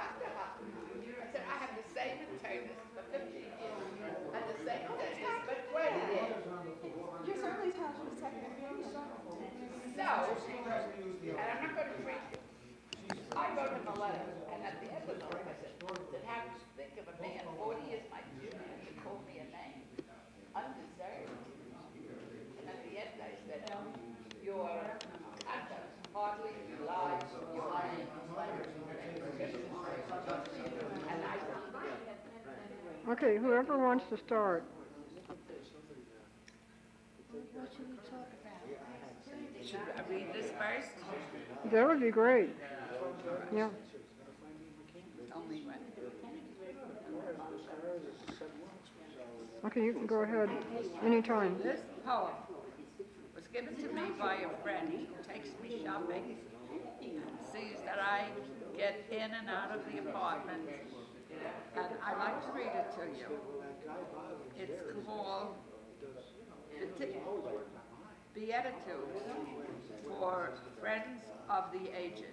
Dr. Hutton. I said, I have the same internist for 15 years and the same dentist for 20 years. You're certainly entitled to a second opinion. So, and I'm not going to treat you. I wrote him a letter, and at the end of the letter, I said, how do you think of a man 40 years my junior to call me a name? Undeserved. And at the end, I said, your conduct hardly belies your name. And I Okay, whoever wants to start. What should we talk about? should I read this first? That would be great. Yeah. Only one. Okay, you can go ahead anytime. This poem was given to me by a friend who takes me shopping and sees that I get in and out of the apartment, and I like to read it to you. It's called Beatitudes for Friends of the Aged.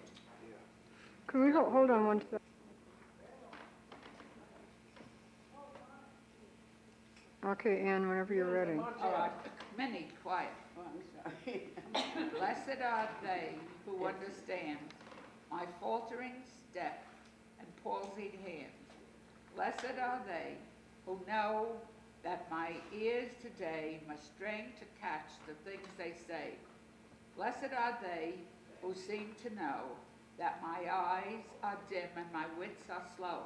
Can we hold on one second? Okay, Anne, whenever you're ready. All right, Minnie, quiet. Oh, I'm sorry. Blessed are they who understand my faltering step and palsied hand. Blessed are they who know that my ears today must strain to catch the things they say. Blessed are they who seem to know that my eyes are dim and my wits are slow.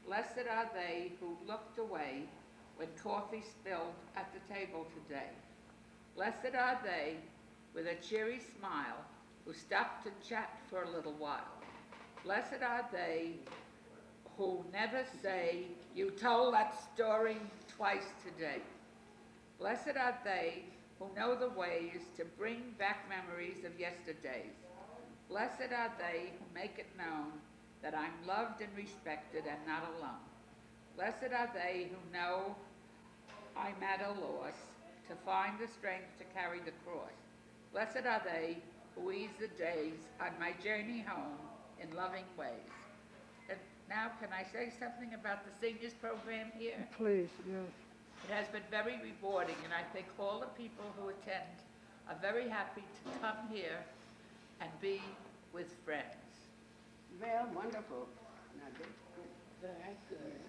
Blessed are they who looked away when coffee spilled at the table today. Blessed are they with a cheery smile who stopped to chat for a little while. Blessed are they who never say, you told that story twice today. Blessed are they who know the ways to bring back memories of yesterdays. Blessed are they who make it known that I'm loved and respected and not alone. Blessed are they who know I'm at a loss to find the strength to carry the cross. Blessed are they who ease the days on my journey home in loving ways. And now, can I say something about the seniors program here? Please, yes. It has been very rewarding, and I think all the people who attend are very happy to come here and be with friends. Well, wonderful. Now, that's good. Very good.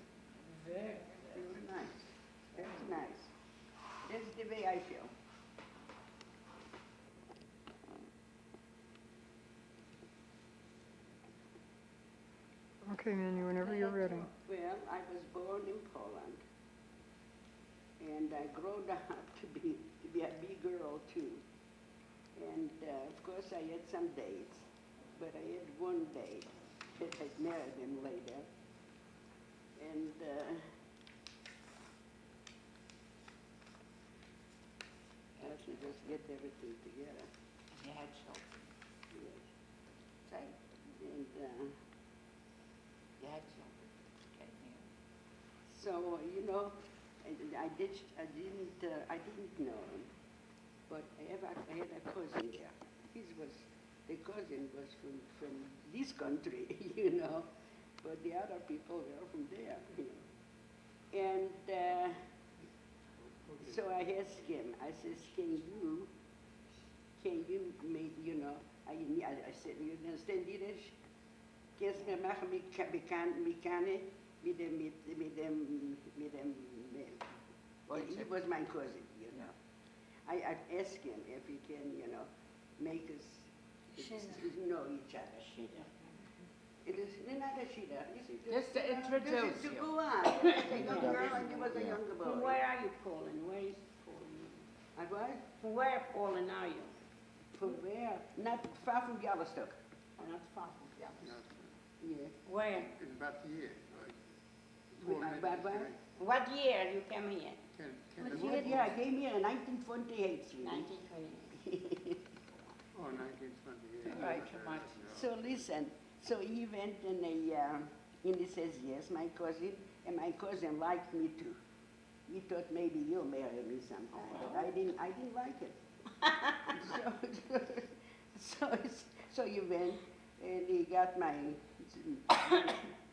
Very. Very nice. That's nice. That's the way I feel. Okay, Minnie, whenever you're ready. Well, I was born in Poland, and I grew up to be a big girl too. And of course, I had some dates, but I had one date that I married him later. And I should just get everything together. You had children. Yes. Say, And you had children. Came here. so, you know, I didn't know him, but I had a cousin there. The cousin was from this country, you know, but the other people were from there, you know. And so I asked him, I says, can you make, you know, I said, you understand Yiddish? Kannst mir machen mit Kane, mit dem, well, he was my cousin, you know. I asked him if he can, you know, make us know each other. It is not a shida. Just to introduce Just to you. go on. A young girl and he was a younger boy. From where are you, Poland? Where is Poland? And what? From where, Poland, are you? From where? Not far from Bialystok. Oh, not far from Białystok. Yeah. Where? In about the year, right? About what? What year you came here? What year? I came here in 1928. 1928. Oh, 1928. Right, too much. So listen, so he went and he says, yes, my cousin, and my cousin liked me too. He thought maybe you'll marry me sometime, but I didn't like it. So, so he went, And he got my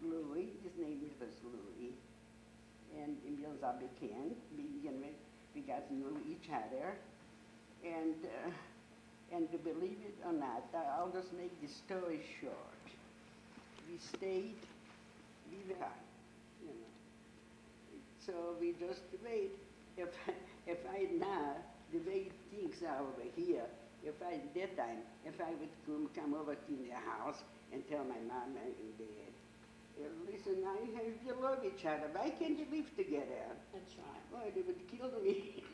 Louis, his name was Louis, and Emil's Abican. We got to know each other, and to believe it or not, I'll just make the story short. We stayed, we were, you know. So we just wait. If I now, the way things are over here, if I that time, if I would come over to their house and tell my mom I'm in bed, listen, you love each other. Why can't you live together? That's right. Oh, they would kill me.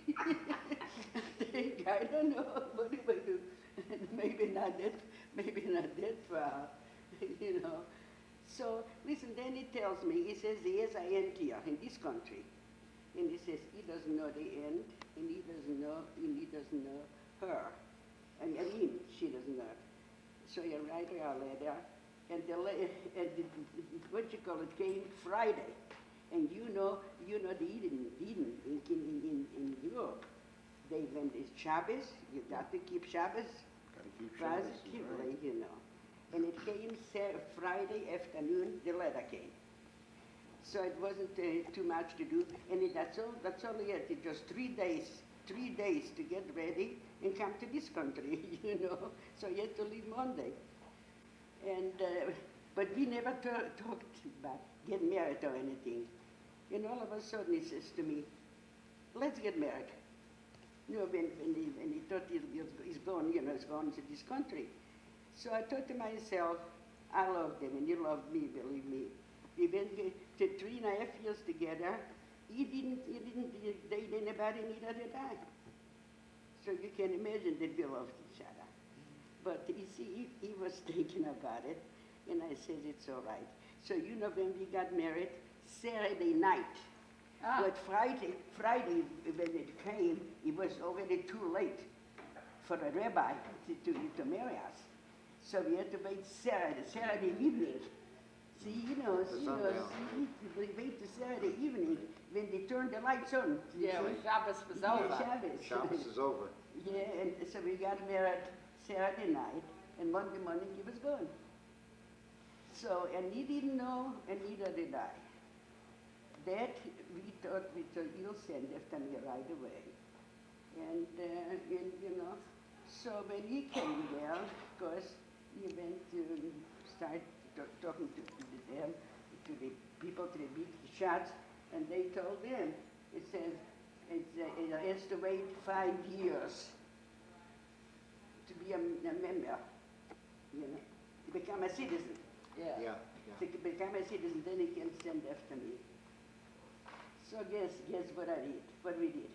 I don't know what they would do. Maybe not that far, you know. So listen, then he tells me, he says, there's an end here in this country. And he says, he doesn't know the end, and he doesn't know her. And him, she doesn't know. So you write her a letter, and what you call it, came Friday. And you know the Eden in Europe. When it's Shabbos, you got to keep Shabbos. Gotta keep Shabbos, Positively, right? you know. And it came Friday afternoon, the letter came. So it wasn't too much to do, and that's all he had. It just 3 days to get ready and come to this country, you know. So he had to leave Monday. And but we never talked about getting married or anything. And all of a sudden he says to me, "Let's get married." You know, when he thought he's gone, you know, he's gone to this country. So I thought to myself, I love them, and you love me, believe me. We went to 3.5 years together. He didn't date anybody, neither did I. So you can imagine that we loved each other. But you see, he was thinking about it, and I said, it's all right. So you know, when we got married, Saturday night, but Friday, when it came, it was already too late for the rabbi to marry us. So we had to wait Saturday evening. See, we wait to Saturday evening when they turned the lights on. Yeah, when Shabbos was over. Shabbos is over. Yeah, and so we got married Saturday night, and Monday morning he was gone. So, and he didn't know, and neither did I. That we thought you'll send after me right away. And you know, so when he came there, of course, he went to start talking to them, to the people, to the big shots, and they told him, it says, it has to wait 5 years to be a member, you know, to become a citizen. Yeah. To become a citizen, then he can send after me. So guess what I did, what we did.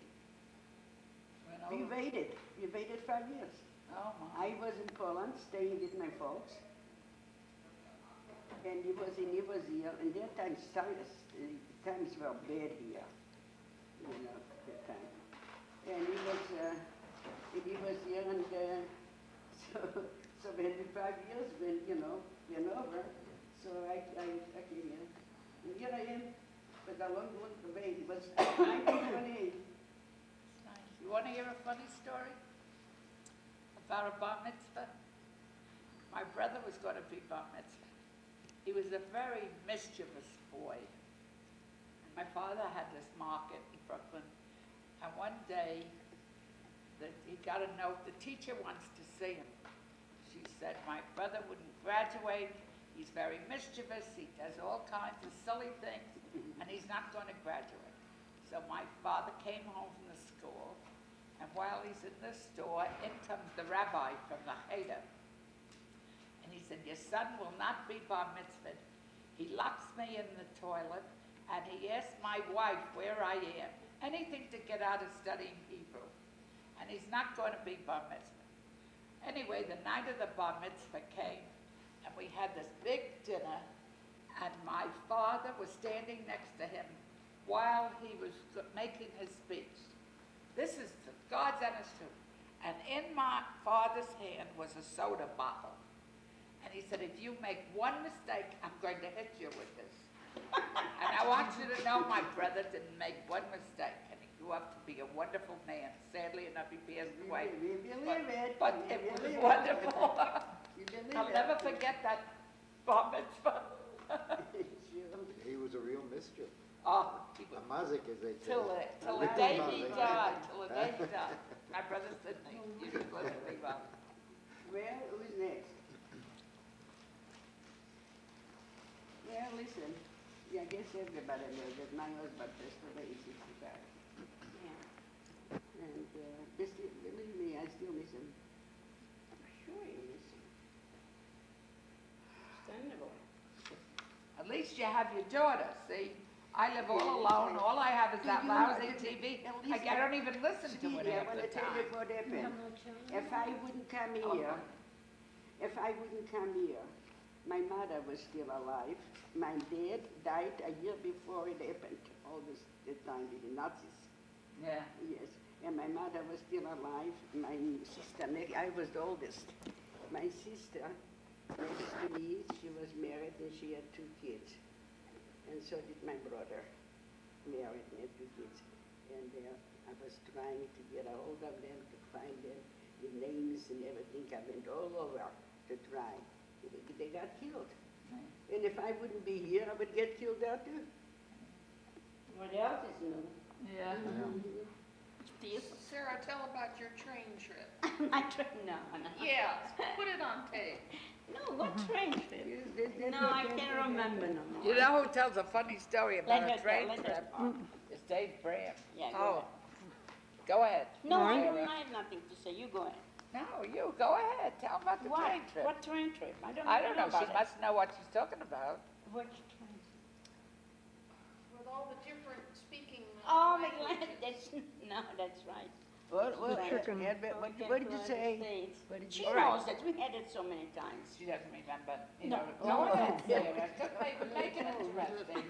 We waited 5 years. Oh, my. I was in Poland, staying with my folks, and he was here, and that time times were bad here, you know, that time. And he was here, and so when the 5 years went, you know, went over, so I came here, and here I am, with a long way. It was 1928. You want to hear a funny story about a bar mitzvah? My brother was going to be bar mitzvah. He was a very mischievous boy. My father had this market in Brooklyn, and one day he got a note, the teacher wants to see him. She said, my brother wouldn't graduate, he's very mischievous, he does all kinds of silly things, and he's not going to graduate. So my father came home from the school, and while he's in the store, in comes the rabbi from the Cheder. And he said, your son will not be bar mitzvahed. He locks me in the toilet, and he asked my wife where I am. Anything to get out of studying Hebrew. And he's not going to be bar mitzvah. Anyway, the night of the bar mitzvah came, and we had this big dinner, and my father was standing next to him while he was making his speech. This is God's honest truth. And in my father's hand was a soda bottle. And he said, if you make one mistake, I'm going to hit you with this. And I want you to know my brother didn't make one mistake. And he grew up to be a wonderful man. Sadly enough, he passed away. We believe it. But We it was believe it. wonderful. You believe I'll it? never forget that bar mitzvah. Sure. He was a real mischief. Oh, he A was, mazik, as they say. till A the little day he mazik. died, till the day he died. My brother Sidney, you should listen to me well. Well, who's next? Well, listen, yeah, I guess everybody knows that my husband passed away in 65. Yeah. And believe me, I still miss him. Sure you miss him. Understandable. At least you have your daughter, see? I live all alone, all I have is that You know, lousy at TV. least I don't even listen to it Speedy, I half want the to tell you time. what happened. no children? If I wouldn't come here, my mother was still alive. My dad died a year before it happened, all this the time with the Nazis. Yeah. Yes, and my mother was still alive. My sister, I was the oldest. My sister, next to me, she was married and she had 2 kids. And so did my brother, married and had 2 kids. And I was trying to get a hold of them, to find them, the names and everything. I went all over to try. They got killed. And if I wouldn't be here, I would get killed out too. What else is new? Yeah. Steve? Sarah, tell about your train trip. My train, no. Yeah, put it on tape. No, what train trip? Yes, No, I can't remember no more. You know who tells a funny story about Let a her train tell, let trip? her. It's Dave Bram. Yeah, go Oh, ahead. go ahead. No, I Sarah. don't I have nothing to say. You go ahead. No, you, go ahead. Tell about the What? train trip. What train trip? I don't I don't know, about she it. must know what she's talking about. Which train? With all the different speaking Oh, my languages. God, that's, no, that's right. What, chicken. What We did get you to say? States. What did She you All right. knows that we had it so many times. She doesn't remember. You No. know. Go Oh. ahead, Sarah. Just make it interesting.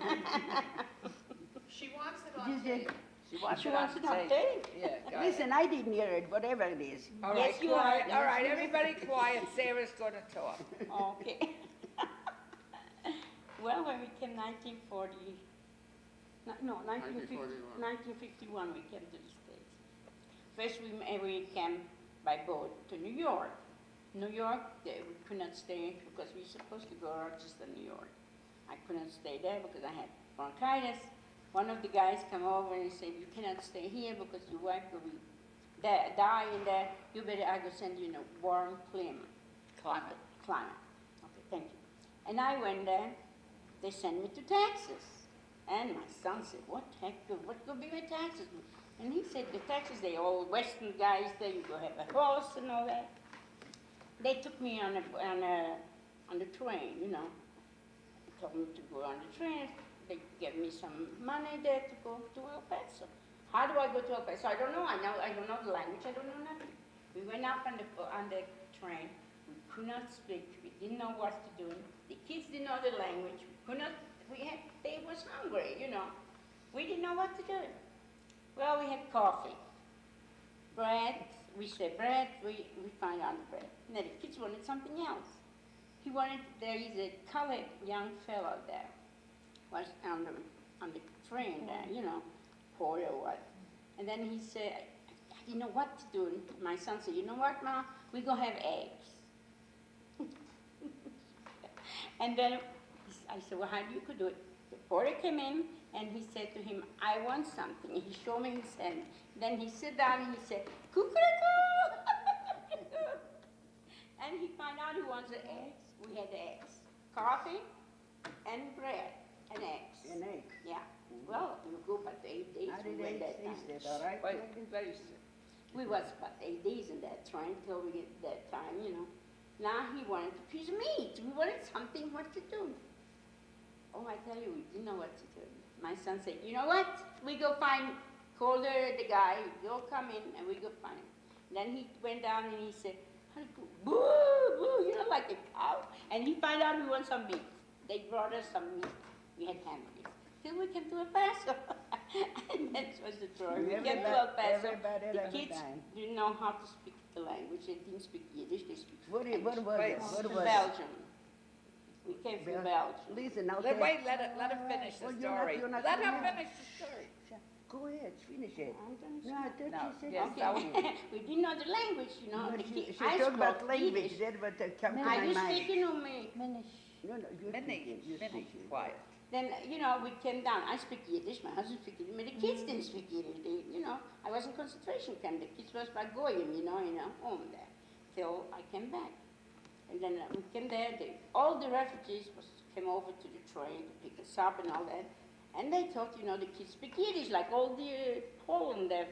She wants it on Did you- tape. She wants She it wants on it on tape. tape. Yeah, go ahead. Listen, I didn't hear it, whatever it is. All Yes, right, you quiet. heard. All right, everybody quiet. Sarah's going to talk. Okay. Well, when we came 1940, no, 1951, we came to the States. First, we came by boat to New York. New York, we could not stay because we were supposed to go to Rochester, New York. I couldn't stay there because I had bronchitis. One of the guys come over and he said, "You cannot stay here because your wife will be die in there. You better, I go send you in a warm climate. Climate. Okay, thank you." And I went there. They sent me to Texas. And my son said, "What heck, what could be my taxes?" And he said, "The taxes, they all Western guys there, you go have a horse and all that." They took me on the train, you know. Told me to go on the train. They gave me some money there to go to El Paso. How do I go to El Paso? I don't know. I don't know the language. I don't know nothing. We went up on the train. We could not speak. We didn't know what to do. The kids didn't know the language. We could not. They was hungry, you know. We didn't know what to do. Well, we had coffee, bread. We said bread. We found out the bread. Now the kids wanted something else. There is a colored young fellow there, was on the train there, you know, poor or what. And then he said, I didn't know what to do. And my son said, "You know what, Ma? We go have eggs." And then I said, "Well, how do you could do it?" The porter came in and he said to him, "I want something." He showed me his hand. Then he sat down and he said, "Cuckoo!" And he found out he wants the eggs. We had eggs, coffee, and bread, and eggs. An egg. Yeah. Well, you go about 8 days. How we did went they that taste time. it, all right? Wait, very soon. We was about 8 days in that train till we get that time, you know. Now he wanted a piece of meat. We wanted something what to do. Oh, I tell you, we didn't know what to do. My son said, "You know what? We go call the guy, he'll come in and we go find him." Then he went down and he said, "Boo, boo," you know, like a cow. And he found out we want some meat. They brought us some meat. We had hamburgers. Till we came to El Paso. And that was the story. We came to El Paso. Everybody The has a kids time. didn't know how to speak the language. They didn't speak Yiddish. They speak What was Wait. it? What from was Belgium. We came from Belgium. Listen, now. Wait, let her finish the Well, story. you're not Let her finished. finish the story. Go ahead, finish it. I'm gonna No, I stop. thought No, she said yes, something. that We didn't know the language, you know. No, the she I talked about spoke language, Yiddish. that's what come to Are my you mind. speaking or me? No, you're speaking, you're Minnie, speaking. quiet. Then, you know, we came down. I speak Yiddish, my husband speaks Yiddish, but the kids didn't speak Yiddish. They, you know, I was in concentration camp. The kids was by Goyim, you know, in a home there. Till I came back. And then we came there, all the refugees came over to the train to pick us up and all that. And they thought, you know, the kids speak Yiddish, like all the Poland there.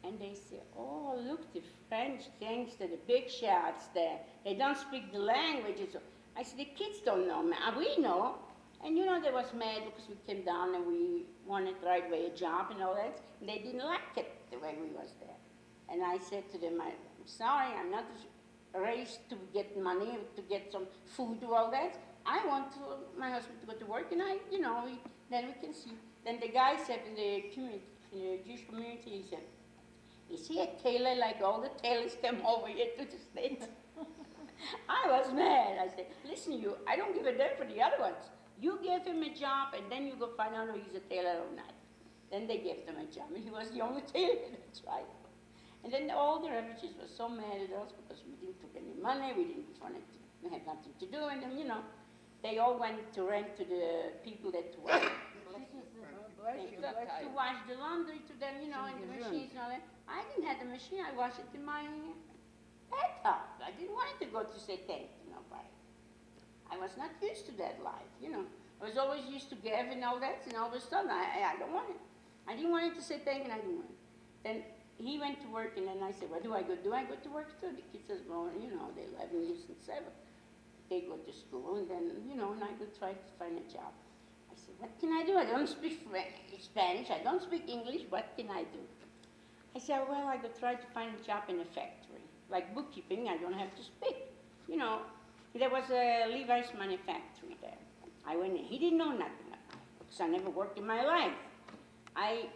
And they say, oh, look, the French gangster, the big shots there. They don't speak the languages. I said, the kids don't know, man. We know. And you know, they was mad because we came down and we wanted right away a job and all that. And they didn't like it the way we was there. And I said to them, I'm sorry, I'm not raised to get money, to get some food or all that. I want my husband to go to work and then we can see. Then the guy said in the community, in the Jewish community, he said, is he a tailor like all the tailors come over here to the States? I was mad. I said, listen, I don't give a damn for the other ones. You give him a job, and then you go find out if he's a tailor or not. Then they gave him a job, and he was the only tailor, that's right. And then all the refugees were so mad at us because we didn't take any money, we had nothing to do, and then, you know, they all went to rent to the people that Bless you, bless to you. wash the laundry to them, you know, in the machines and all that. I didn't have the machine, I washed it in my bathtub. I didn't want to go to say thank you to nobody. I was not used to that life, you know. I was always used to give and all that, and all of a sudden, I don't want it. I didn't want it to say thank you, and I didn't want it. Then he went to work, and then I said, well, do I go to work too? The kids are growing, you know, they're 11 years and 7. They go to school, and then, you know, and I go try to find a job. I said, what can I do? I don't speak Spanish, I don't speak English, what can I do? I said, well, I go try to find a job in a factory. Like bookkeeping, I don't have to speak. You know, there was a Levi's manufactory there. I went in, he didn't know nothing about it, because I never worked in my life. I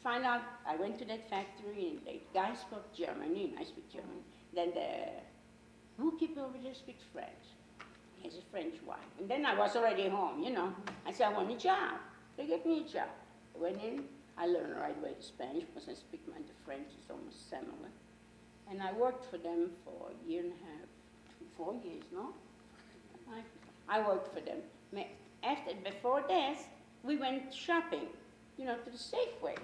found out, I went to that factory, and the guy spoke German, and I speak German. Then the bookkeeper over there speaks French. He has a French wife. And then I was already home, you know. I said, I want a job. They gave me a job. I went in, I learned right away Spanish, because I speak the French, it's almost similar. And I worked for them for a year and a half, 4 years, no? I worked for them. Before this, we went shopping, you know, to the Safeway.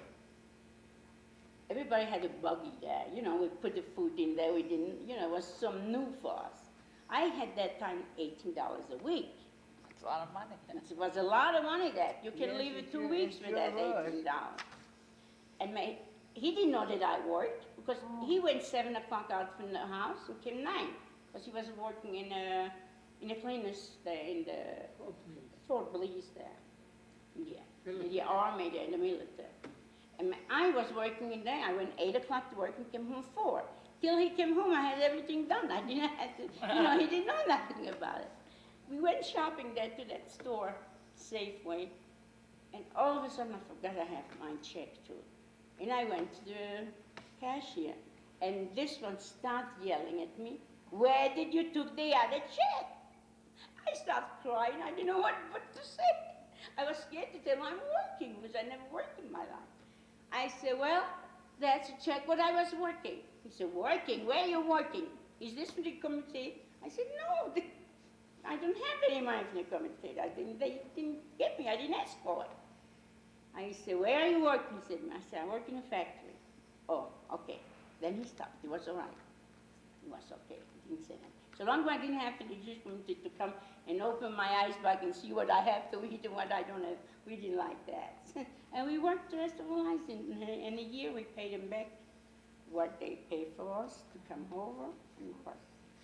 Everybody had a buggy there, you know, we put the food in there, we didn't, you know, it was some new for us. I had that time $18 a week. It's a lot of money. It was a lot of money that you can Yes, live it in 2 sure- weeks it with sure that was. $18. And he didn't know that I worked because he went 7 o'clock out from the house and came 9 because he was working in a cleaners there in the Fort Bliss there. Yeah, in the army there, in the military. And I was working in there. I went 8 o'clock to work and came home 4. Till he came home, I had everything done. I didn't have to, you know, he didn't know nothing about it. We went shopping there to that store, Safeway, and all of a sudden I forgot I have my check too. And I went to the cashier, and this one started yelling at me, where did you took the other check? I started crying, I didn't know what to say. I was scared to tell him I'm working, because I never worked in my life. I said, well, that's a check what I was working. He said, working? Where are you working? Is this for the committee? I said, no, I don't have any money for the committee. They didn't get me, I didn't ask for it. I said, where are you working? He said, I said, I work in a factory. Oh, okay. Then he stopped, it was all right. It was okay, he didn't say that. So long as I didn't have to the Jewish community to come and open my eyes back and see what I have to eat and what I don't have, we didn't like that. And we worked the rest of our lives. In a year, we paid them back what they paid for us to come over. And it was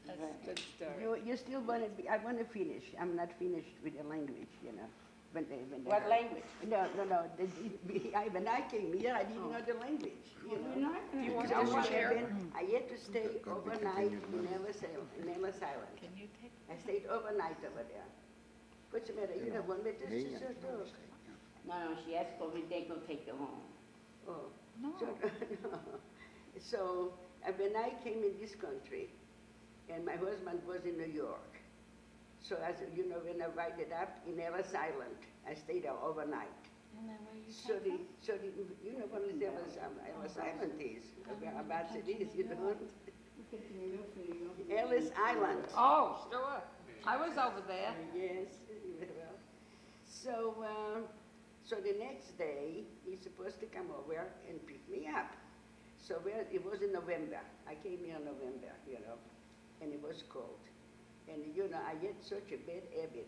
That's a good story. You still want to be, I want to finish. I'm not finished with the language, you know. When they What language? No. When I came here, I didn't know the language. You know. You want So to share? I had to stay overnight in Ellis Island. Can you take? I stayed overnight over there. What's the matter? You don't want me to sit your dog? No, she asked for me, they go take her home. Oh. No. So when I came in this country, and my husband was in New York, so as you know, when I write it up in Ellis Island, I stayed there overnight. you know what Ellis Island is, about it is, you don't? Ellis Island. Oh, sure. I was over there. Yes, well, so the next day, he's supposed to come over and pick me up. So it was in November. I came here in November, and it was cold. And, I had such a bad habit.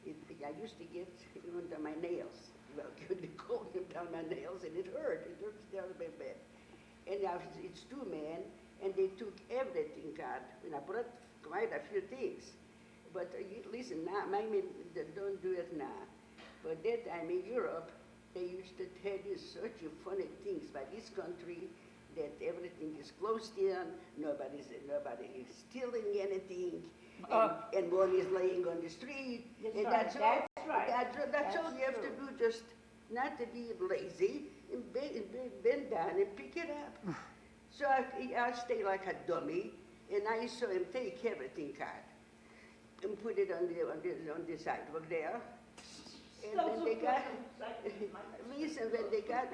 I used to get under my nails. Well, the cold came down my nails, and it hurt. It hurt terribly bad. And it's 2 men, and they took everything out. And I brought quite a few things. But listen, now, maybe they don't do it now. But that time in Europe, they used to tell you such funny things about this country, that everything is closed in, nobody is stealing anything, and one is laying on the street. And that's all you have to do, just not to be lazy, and bend down and pick it up. So I stay like a dummy, and I saw him take everything out and put it on the sidewalk there. And when they got, listen, when they got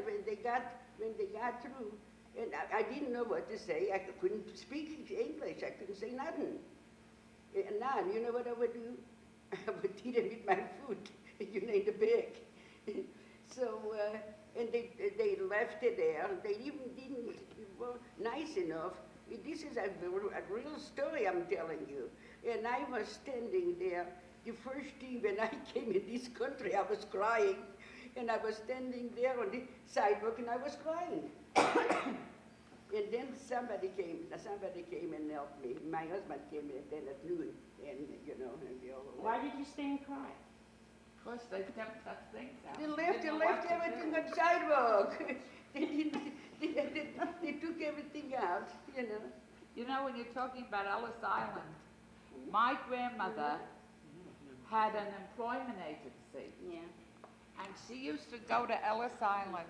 through, and I didn't know what to say. I couldn't speak English. I couldn't say nothing. And now, you know what I would do? I would eat him with my food, in the bag. So, and they left it there. They even didn't, nice enough. This is a real story I'm telling you. And I was standing there. The first thing when I came in this country, I was crying. And I was standing there on the sidewalk and I was crying. And then somebody came and helped me. My husband came in then at noon, and and we all Why did you stay and cry? Of course, they kept such things out. They left everything on the sidewalk. they took everything out, You know, when you're talking about Ellis Island, my grandmother had an employment agency, Yeah. and she used to go to Ellis Island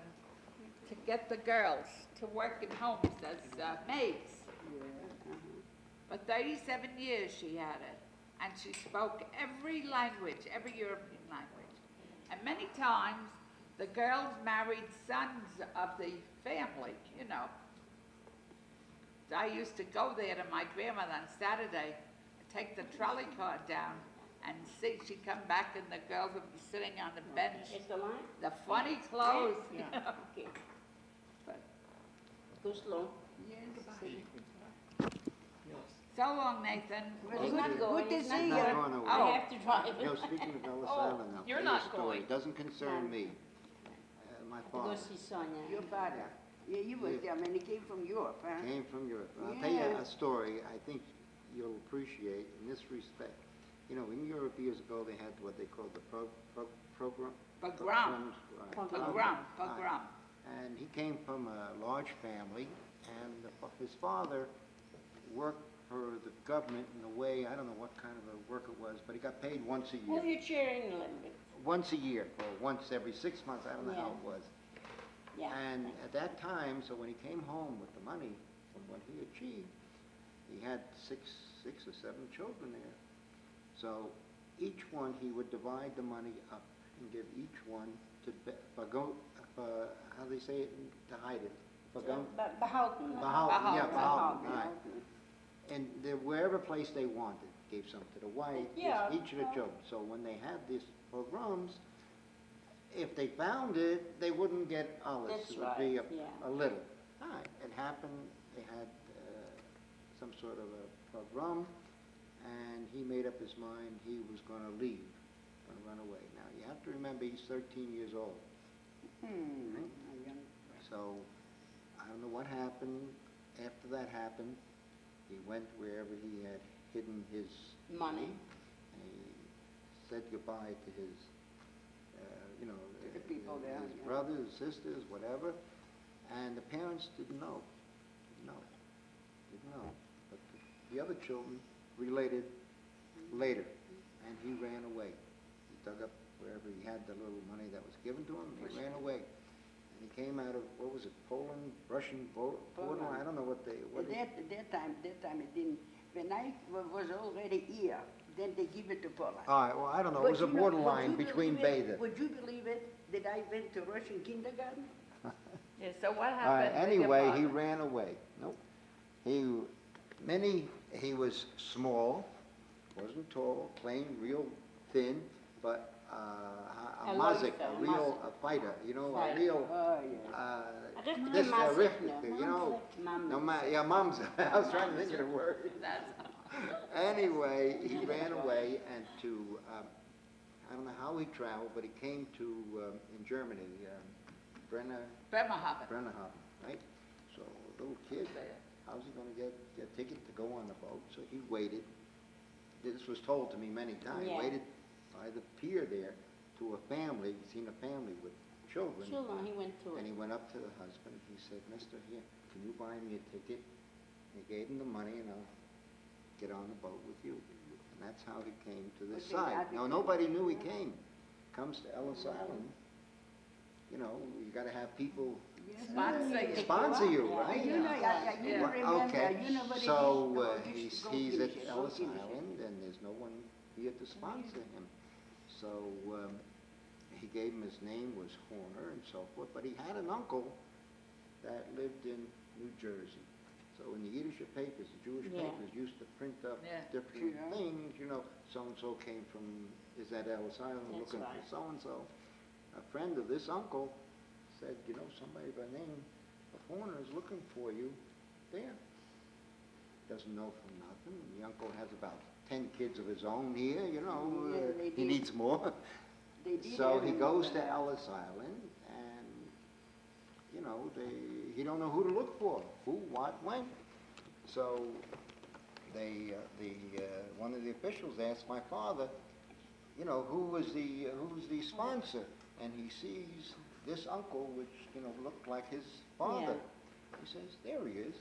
to get the girls to work in homes as maids. For 37 years she had it, and she spoke every language, every European language. And many times, the girls married sons of the family, I used to go there to my grandmother on Saturday, take the trolley car down, and see, she'd come back and the girls would be sitting on the bench, It's the line? the funny clothes. Yeah, okay. But Go slow. so long, Nathan. He's not going. Good to He's see not you. going. No, no, I Oh. have to drive. No, speaking of Ellis Oh, Island now. you're tell you not a story. going. It doesn't concern me. My To father go see Sonia. Your father. Yeah, you was there. I mean, he came from Europe, huh? came from Europe. I'll tell you Yeah. a story I think you'll appreciate in this respect. In Europe years ago, they had what they called the program. Pogrom. Pogrom. And he came from a large family, and his father worked for the government in a way, I don't know what kind of a work it was, but he got paid once a Move year. your chair in a little bit. Once a year, or once every 6 months, I don't know how Yeah. it was. Yeah. And at that time, so when he came home with the money from what he achieved, he had six or seven children there. So each one, he would divide the money up and give each one to, how they say it, to hide it. Behouden. Behouden, yeah, Behouden, right. And wherever place they wanted, gave some to the wife, Yeah. each of the children. So when they had these pogroms, if they found it, they wouldn't get alles. That's It would be right, yeah. a little. Right. It happened, they had some sort of a pogrom, and he made up his mind he was going to leave, going to run away. Now, you have to remember, he's 13 years old. So, I don't know what happened. After that happened, he went wherever he had hidden his Money. and he said goodbye to his, The people there, his yeah. brothers, sisters, whatever. And the parents didn't know. But the other children related later, and he ran away. He dug up wherever he had the little money that was given to him, he ran away. And he came out of, what was it, Poland, Russian border? I don't know what they, At that time it didn't. When I was already here, then they give it to Poland. All right, well, I don't know, it But was a you know, borderline would you between believe it? Beta. Would you believe it? that I went to Russian kindergarten? Yeah, so what All right, happened with your anyway, he father? ran away. Nope. He was small, wasn't tall, plain, real thin, but a A mazik, lawyer, a a real mazik. a fighter, you know, a Fighter. real, Oh, yeah. this Mamzik, terrific, no, you know. Mamzik. No, yeah, mom's, I was trying to think of the word. That's, Anyway, he ran away and I don't know how he traveled, but he came to, in Germany, Bremerhaven. Brennerhaven, right? So, little kid, how's he gonna get a ticket to go on the boat? So he waited. This was told to me many times. Yeah. Waited by the pier there to a family, seen a family with children. Children, he went to And it. he went up to the husband, he said, "Mister, here, can you buy me a ticket?" And he gave him the money and I'll get on the boat with you. And that's how he came to this Okay, side. I- No, nobody knew he came. Comes to Ellis Island, you know, you gotta have people Sponsor you. sponsor you, Yeah. right? You know, you Yeah. remember, Okay, you know what it is? so No, he's, go he's finish at it, go Ellis finish it. Island and there's no one here to sponsor him. So, he gave him his name was Horner and so forth, but he had an uncle that lived in New Jersey. So in the Yiddish papers, the Jewish Yeah. papers used to print up Yeah. different Yeah. things, you know, so-and-so came from, is at Ellis Island That's looking right. for so-and-so. A friend of this uncle said, you know, somebody by the name of Horner is looking for you there. Doesn't know from nothing. The uncle has about 10 kids of his own here, you know, Yeah, they he did. needs more. They did So have he him goes over to there. Ellis Island and, you know, he don't know who to look for, who, what, when. So one of the officials asked my father, you know, who's the sponsor? And he sees this uncle, which, you know, looked like his father. He says, there he is.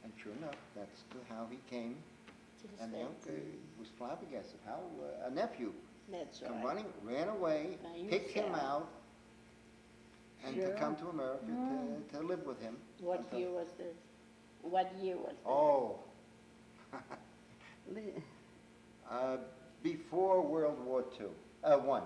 And sure enough, that's how he came. To the And the States. uncle was flabbergasted. How, a nephew That's come right. running, ran away, By picked him himself. out, and to Sure. come to America to live with him. What until- year was this? What year was this? Oh, Li- before World War II, one,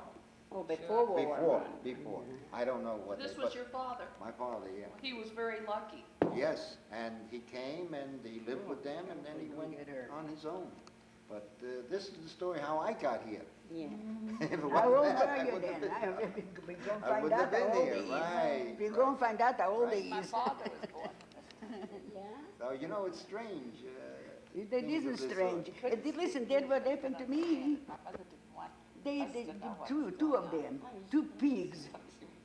Oh, before World War before, One. before. I don't know what. This they- was but your father. My father, yeah. He was very lucky. Yes, and he came and he lived with them and then he went on his own. But this is the story how I got here. Yeah. If it How wasn't old that, were I you wouldn't have then? been- We're going to I find wouldn't out have how been old here, he is. right. We're going to find out how old he My is. father was born. Yeah? So, you know, it's strange. That things of isn't this strange. sort. Listen, that's what happened to me. My mother didn't want They, us to know what was two going of on. them, two pigs.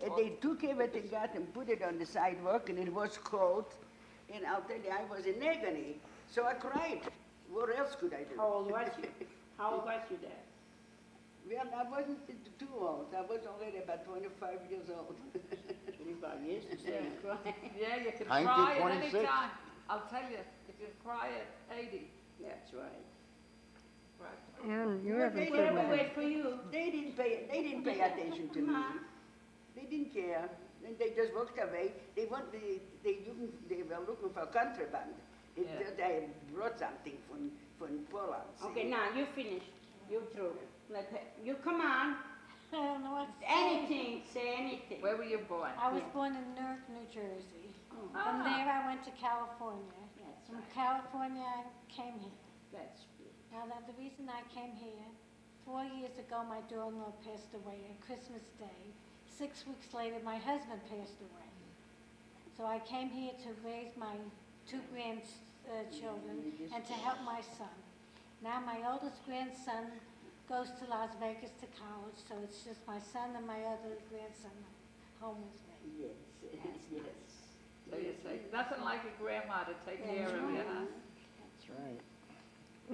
And they took everything out and put it on the sidewalk, and it was cold. And I'll tell you, I was in agony. So I cried. What else could I do? How old was you? How old was you there? Well, I wasn't too old. I was already about 25 years old. 25 years to say you cry. Yeah, you can 19, cry at 26. any time. I'll tell you, you can cry at 80. That's right. Right. And you Well, haven't they said Whatever anything. wait for you. They didn't pay attention to me. They didn't care. And they just walked away. They were looking for contraband. Yeah. They brought something from Poland. Okay, now you finished. You through. You come on. I don't know what to say. Anything, say anything. Where were you born? I was born in Newark, New Jersey. From Ah. there, I went to California. That's From right. California, I came here. That's good. Now, the reason I came here, 4 years ago, my daughter-in-law passed away on Christmas Day. 6 weeks later, my husband passed away. So I came here to raise my two grandchildren and to help my son. Now, my oldest grandson goes to Las Vegas to college, so it's just my son and my other grandson home with me. Yes. So you say, nothing like a grandma to take care of you, huh? That's right.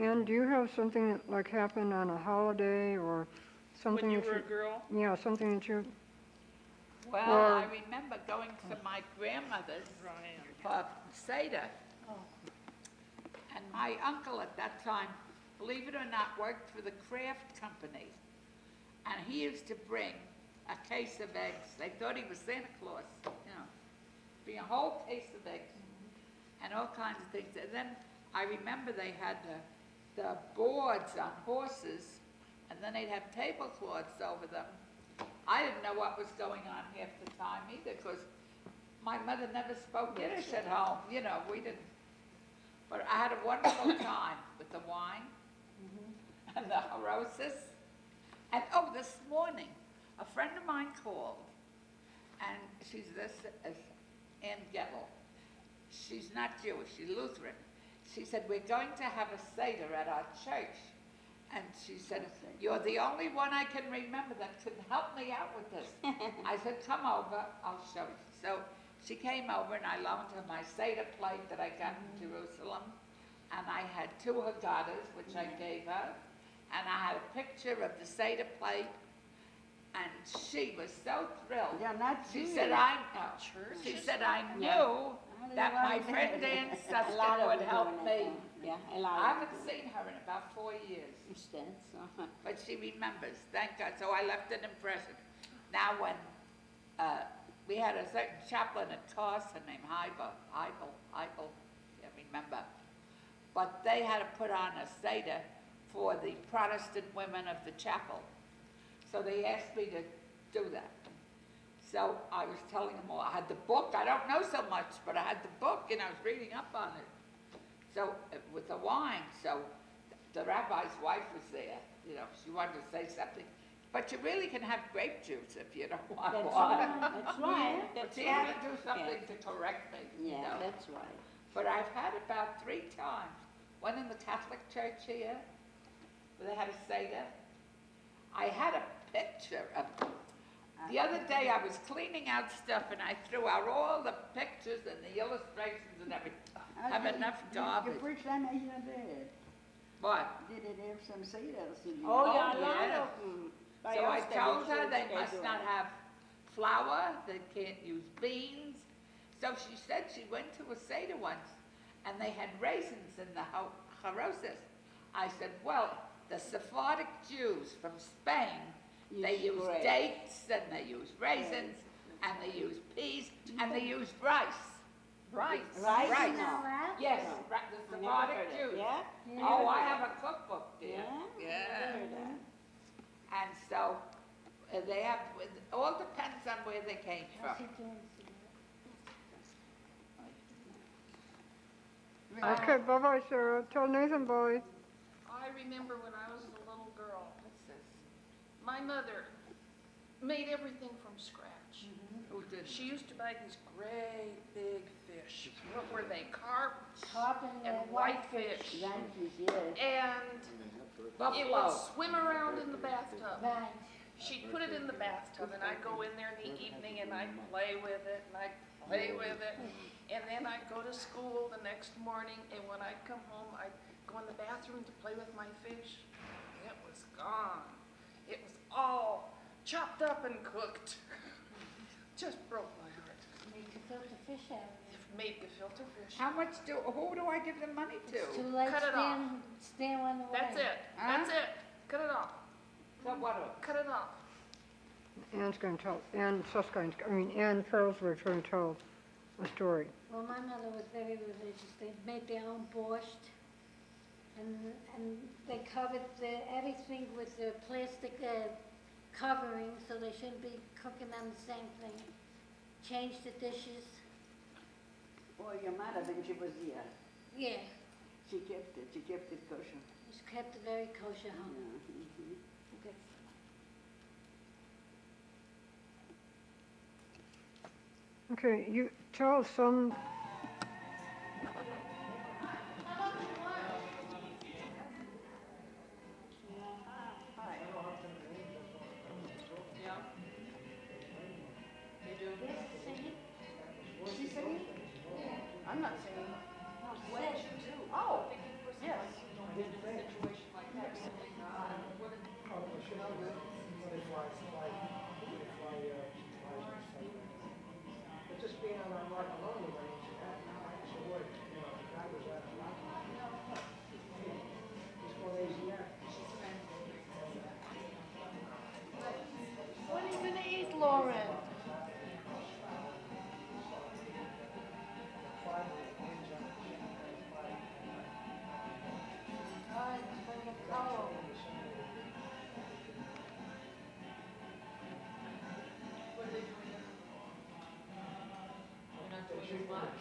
And do you have something that like happened on a holiday or something When you that were a girl? yeah, something that you, Well, Or- I remember going to my grandmother's for Seder. And my uncle at that time, believe it or not, worked for the Kraft Company. And he used to bring a case of eggs. They thought he was Santa Claus, you know. Bring a whole case of eggs and all kinds of things. And then I remember they had the boards on horses, and then they'd have tablecloths over them. I didn't know what was going on half the time either, because my mother never spoke Yiddish at home, you know, we didn't. But I had a wonderful time with the wine and the harosis. And, oh, this morning, a friend of mine called, and she's this, as Ann Gettle. She's not Jewish, she's Lutheran. She said, we're going to have a Seder at our church. And she said, you're the only one I can remember that could help me out with this. I said, come over, I'll show you. So she came over and I loaned her my Seder plate that I got in Jerusalem. And I had 2 Haggadahs, which I gave her. And I had a picture of the Seder plate. And she was so thrilled. They're not She Jewish. said, I know. She said, I knew that my friend Ann A lot Suskind of would them help doing me. that. Yeah, a lot I of haven't them. seen her in about 4 years, Instead, so. but she remembers, thank God. So I left an impression. Now when we had a certain chaplain at Carson named Heibel, can't remember. But they had to put on a Seder for the Protestant women of the chapel. So they asked me to do that. So I was telling them all, I had the book, I don't know so much, but I had the book and I was reading up on it. So, with the wine, so the rabbi's wife was there, you know, she wanted to say something. But you really can have grape juice if you don't want That's water. right, that's right, But that's she had to right. do something to correct me, you Yeah, know. that's right. But I've had about 3 times. One in the Catholic church here, where they had a Seder. I had a picture of, the other day I was cleaning out stuff and I threw out all the pictures and the illustrations and everything. I have enough garbage. The first time I hear that, What? did it have some Seders in it? Oh, yeah, a Oh, lot yeah. of them. So I told her they must not have flour, they can't use beans. So she said she went to a Seder once and they had raisins in the harosis. I said, well, the Sephardic Jews from Spain, they use grapes. dates and they use raisins and they use peas and they use rice. Rice. Rice? Rice. Now, right? Yes, No. the I never Sephardic heard it. Jews. Yeah? Oh, I have a cookbook, dear. Yeah? Yeah. Never heard that. And so they have, it all depends on where they came Yes, from. you can see it. Okay, bye-bye, Sarah. Tell Nathan bye. I remember when I was a little girl, What's this? my mother made everything from scratch. Who did? She used to buy these great big fish. What were they? Carp Carp and and whitefish. Yankees, yes. And it Buffalo. would swim around in the bathtub. Right. She'd put it in the bathtub, and I'd go in there in the evening, and I'd play with it, and I'd play with it. And then I'd go to school the next morning, and when I'd come home, I'd go in the bathroom to play with my fish. It was gone. It was all chopped up and cooked. Just broke my heart. Make you filter fish out of it. It made the filter fish. Who do I give the money It's to? too late, Cut it stand one away. That's it. Huh? That's it. Cut it off. So what? Cut it off. Ann's going to tell, Ann Farrellsworth's going to tell a story. Well, my mother was very religious. They made their own borscht, and they covered everything with the plastic covering, so they shouldn't be cooking on the same thing. Changed the dishes. Oh, your mother, when she was here, Yeah, she kept it kosher. just kept it very kosher home. Yeah, mhm. Good. Okay, you tell some, I'm not saying. Just being on our mark alone, actually would, that was it's more lazy yet. What are you gonna eat, Lauren?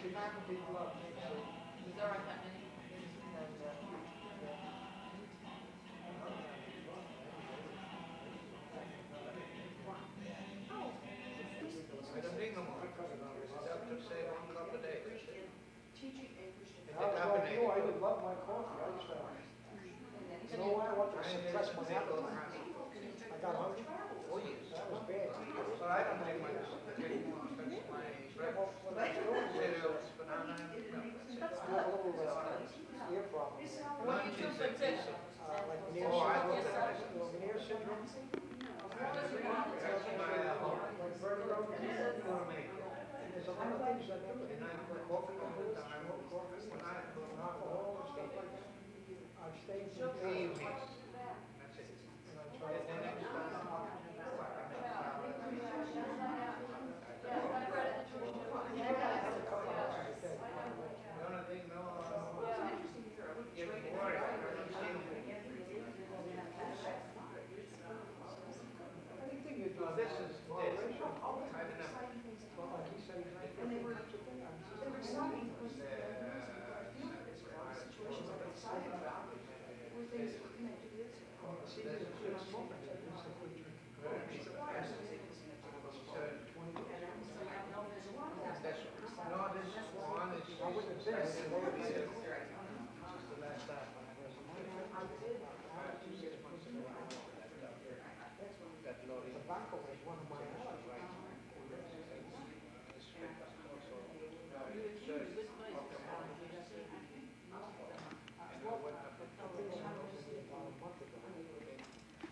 tobacco people up, so. There aren't that many. I don't need no more. It's up to say 1 cup a day. If I they're was like you, I carbonated. would love my coffee, I just, you know why, I want to suppress my appetite. I got hungry, Oh, yes. that was bad. But I don't take my, take more, that's my Well, breakfast. what I do is, Cereals, banana, milk. I have a little, ear problem. What do you do for this? Like Meniere's Oh, I syndrome, looked at it. Meniere's syndrome. That's my, Like vertigo, there's a lot of things that do it. and I put coffee all the time. When I put Alcohol and stuff like that. I stayed from evenings, there, that's it. and I try And to. then next time, the only thing, no, getting worried, I don't see Anything you do. Well, this is, this, I don't know. Well, like he said, he's like, that's the thing, I'm just. See, there's a smoke, I basically drink. No, this one is. I wouldn't have said it, it would be the last time when I was. Tobacco is one of my allergies.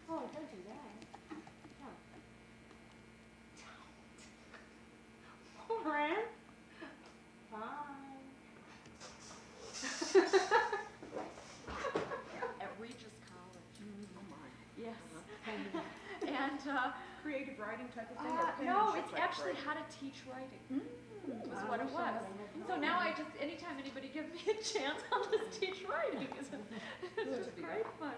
Oh, don't do that. No. Fine. At Regis College. Yes. And, Creative writing type of thing? no, it's actually how to teach writing. Was what it was. So now I just, anytime anybody gives me a chance, I'll just teach writing. It's just great fun.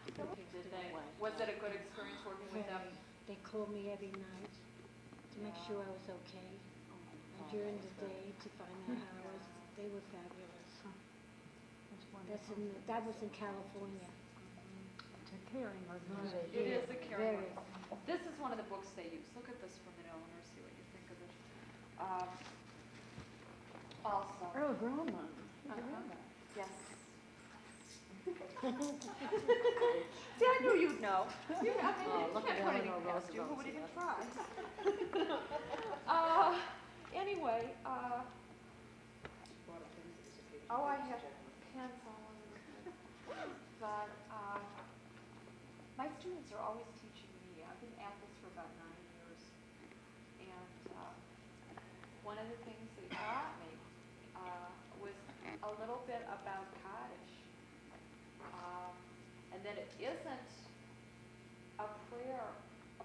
Did they, was it a good experience working with them? They called me every night to make sure I was okay. And during the day to find out how I was. They were fabulous. That was in California. It is a caring Very. one. This is one of the books they use. Look at this for a minute, Eleanor, see what you think of it. Also. Earl Grumman. Yes. See, I knew you'd know. You, I mean, you can't put anything past you. Who would even try? Anyway, oh, I have pens all over the place. But, my students are always teaching me. I've been at this for about 9 years. And, one of the things they taught me, was a little bit about Kaddish. And that it isn't a prayer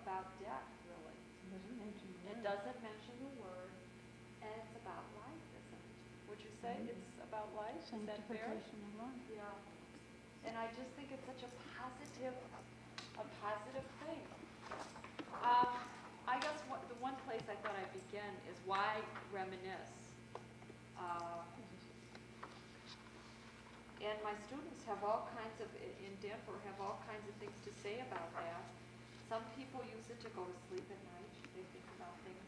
about death, really. It doesn't mention the word, and it's about life, isn't it? Would you say it's about life? Is that fair? Yeah. And I just think it's such a positive thing. I guess the one place I thought I'd begin is why reminisce? And my students have all kinds of, in Denver, have all kinds of things to say about that. Some people use it to go to sleep at night. They think about things,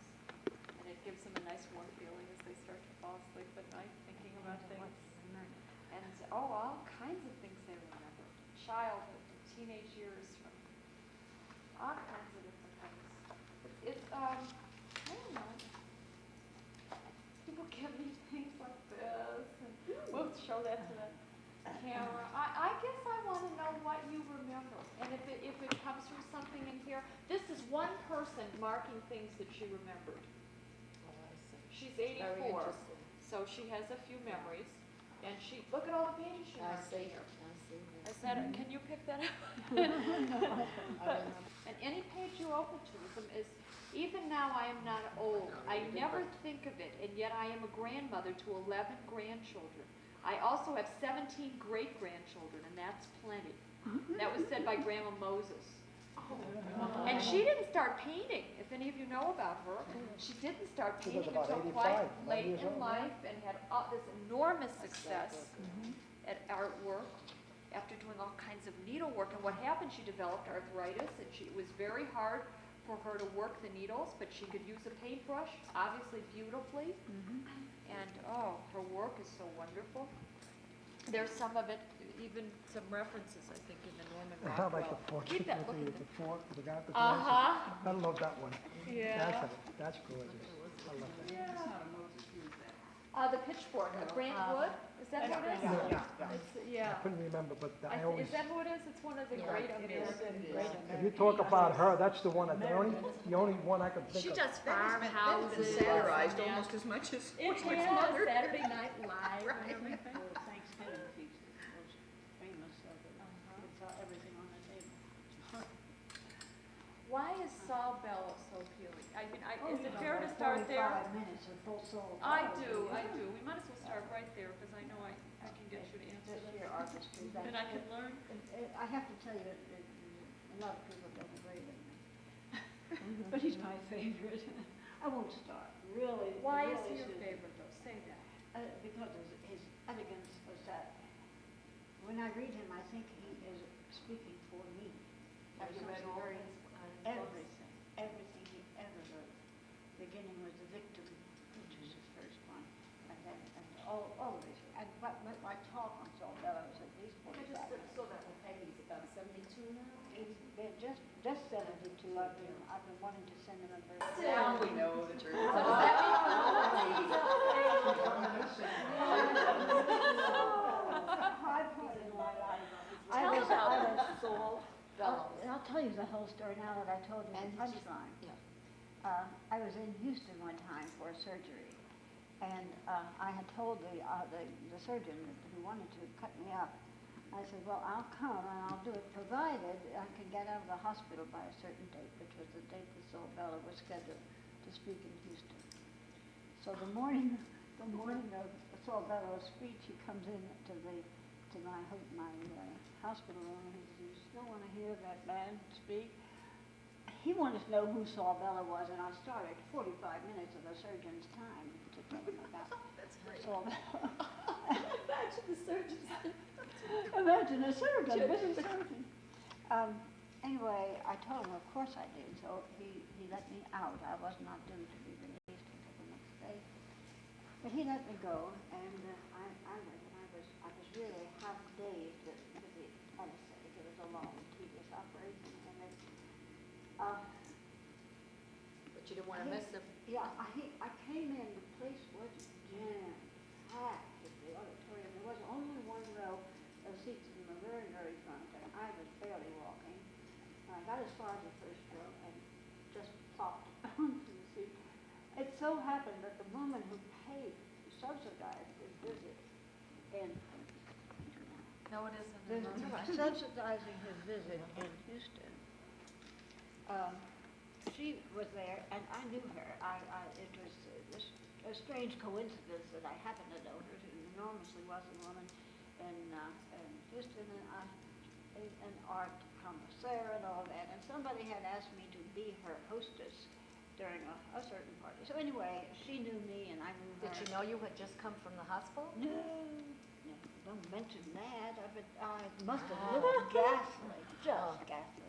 and it gives them a nice warm feeling as they start to fall asleep at night, thinking about things. And all kinds of things they remember. Childhood, teenage years, from all kinds of different things. It's, I don't know. People give me things like this, and we'll show that to the camera. I guess I want to know what you remember, and if it comes from something in here. This is one person marking things that she remembered. She's 84, so she has a few memories, and she, look at all the pages she marked in here. Is that, can you pick that up? And any page you open to is, even now I am not old. I never think of it, and yet I am a grandmother to 11 grandchildren. I also have 17 great-grandchildren, and that's plenty. That was said by Grandma Moses. And she didn't start painting, if any of you know about her. She didn't start She was painting about until 85, quite 90 late years in old, life and had this enormous success at artwork after doing all kinds of needlework. And what happened, she developed arthritis, and it was very hard for her to work the needles, but she could use a paintbrush, obviously beautifully. And oh, her work is so wonderful. There's some of it, even some references, I think, in the Norman I like the Rockwell. fork, Keep that with looking. the fork, the guy with the Uh-huh. glasses. I love that one. Yeah. That's gorgeous. I love that. The pitchfork, Grant Wood, is that who it is? I couldn't remember, but I Is always, that who it is? It's one of the great American. if you talk about her, that's the one, the only one I could think She of. does farmhouses. Satirized almost as much as It Bushwick's has mother. Saturday Night Live Right. and everything. Thanksgiving feast is the most famous of it. It's everything on the table. Why is Saul Bellow so appealing? I mean, is it fair to start there? 45 minutes of full soul. I do. We might as well start right there, because I know I can get you to answer This them. year artistry, And I can learn. I have to tell you, a lot of people don't agree with me. But he's my favorite. I won't start, really. Why is really he your Susan. favorite, though? Say that. Because of his elegance was that, when I read him, I think he is speaking for me. Have you read Something all very- his Everything he ever wrote, beginning with The Victim, which was his first one, and then, and all of his, and my talk on Saul Bellow was at least 45 minutes. So that with Peggy, he's about 72 now? They're just 72, I've been wanting to send him a birthday. Now we know the truth. High point in my life. Tell about Saul Bellow. I'll tell you the whole story now that I told you the punchline. I was in Houston one time for a surgery, and I had told the surgeon who wanted to cut me up, I said, well, I'll come and I'll do it provided I can get out of the hospital by a certain date, which was the date that Saul Bellow was scheduled to speak in Houston. So the morning of Saul Bellow's speech, he comes in to my hospital room, and he says, you still want to hear that man speak? He wanted to know who Saul Bellow was, and I started 45 minutes of the surgeon's time to tell him about Saul Bellow. Imagine the surgeon. Imagine a surgeon, busy surgeon. Anyway, I told him, of course I did, so he let me out. I was not due to be released until the next day. But he let me go, and I went, and I was really half dazed with the anesthetic. It was a long, tedious operation, and it, But you didn't want to miss him. yeah, I came in, the place was jam-packed at the auditorium. There was only one row of seats in the very, very front, and I was barely walking. I got as far as the first row and just plopped onto the seat. It so happened that the woman who subsidized his visit in No, it isn't. subsidizing his visit in Houston, she was there, and I knew her. It was a strange coincidence that I happened to know her. She was an enormously wealthy woman in Houston, and an art connoisseur and all that. And somebody had asked me to be her hostess during a certain party. So anyway, she knew me, and I knew her. Did she know you had just come from the hospital? No, don't mention that. I must have looked ghastly, just ghastly.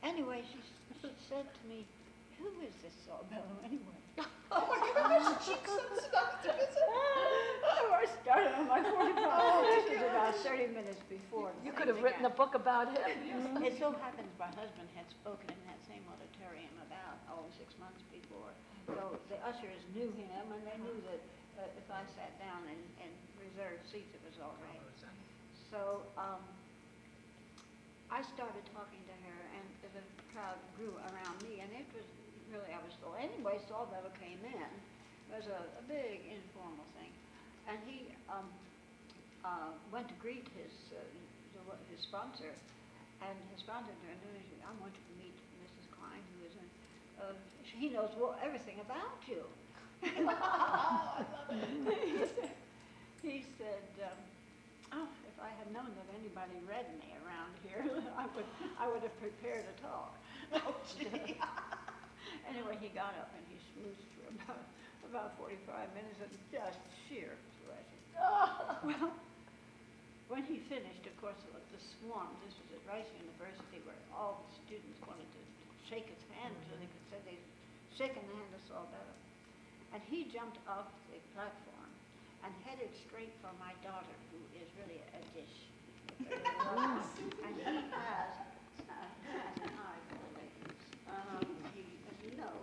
Anyway, she said to me, who is this Saul Bellow anyway? Oh my gosh, she comes up to visit. I started on my 45 minutes. This was about 30 minutes before. You could have written a book about him. It so happens my husband had spoken in that same auditorium about 6 months before. So the ushers knew him, and they knew that if I sat down in reserved seats, it was all right. So I started talking to her, and the crowd grew around me, and it was really, I was full. Anyway, Saul Bellow came in. It was a big informal thing, and he went to greet his sponsor, and his sponsor turned to him and said, I want you to meet Mrs. Klein, who is he knows everything about you. He said, oh, if I had known that anybody read me around here, here, I would have prepared a talk. Oh, gee. Anyway, he got up and he schmoozed for about 45 minutes and just sheer pleasure. Well, when he finished, of course, the swarm, this was at Rice University where all the students wanted to shake his hand so they could say they'd shaken the hand of Saul Bellow. And he jumped off the platform and headed straight for my daughter, who is really a dish. And he has an eye for the ladies. He, as you know,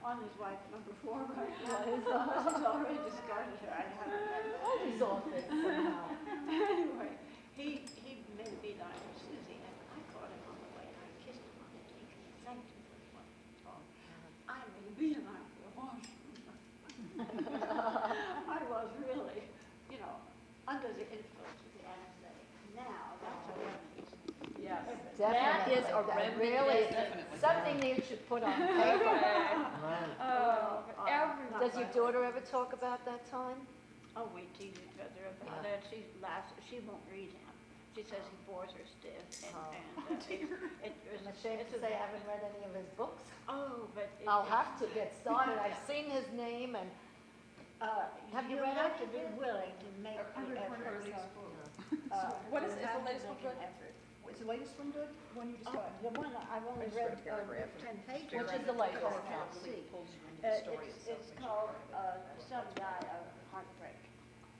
on his wife number 4 right now. He's already discarded her. I haven't met her. Oh, he's off it somehow. Anyway, he made a beeline for Susie, and I caught him on the way, and I kissed him on the cheek, and thanked him for what he taught. I made a beeline for the washroom. I was really, under the influence of the anesthetic. Now, that's a remedy. Yes. That is a Really, something you should put on paper. Does your daughter ever talk about that time? Oh, we tease each other about that. She laughs. She won't read him. She says he bores her stiff. I'm ashamed to say I haven't read any of his books. Oh, but I'll have to get started. I've seen his name and, have you read have it? to be willing to make the effort. What is You the have to latest make one an good? effort. Is the latest one good? One you just got? The one I've only I just read read a paragraph. 10 pages. Which is the latest? I can't see. It's called Some Guy of Heartbreak.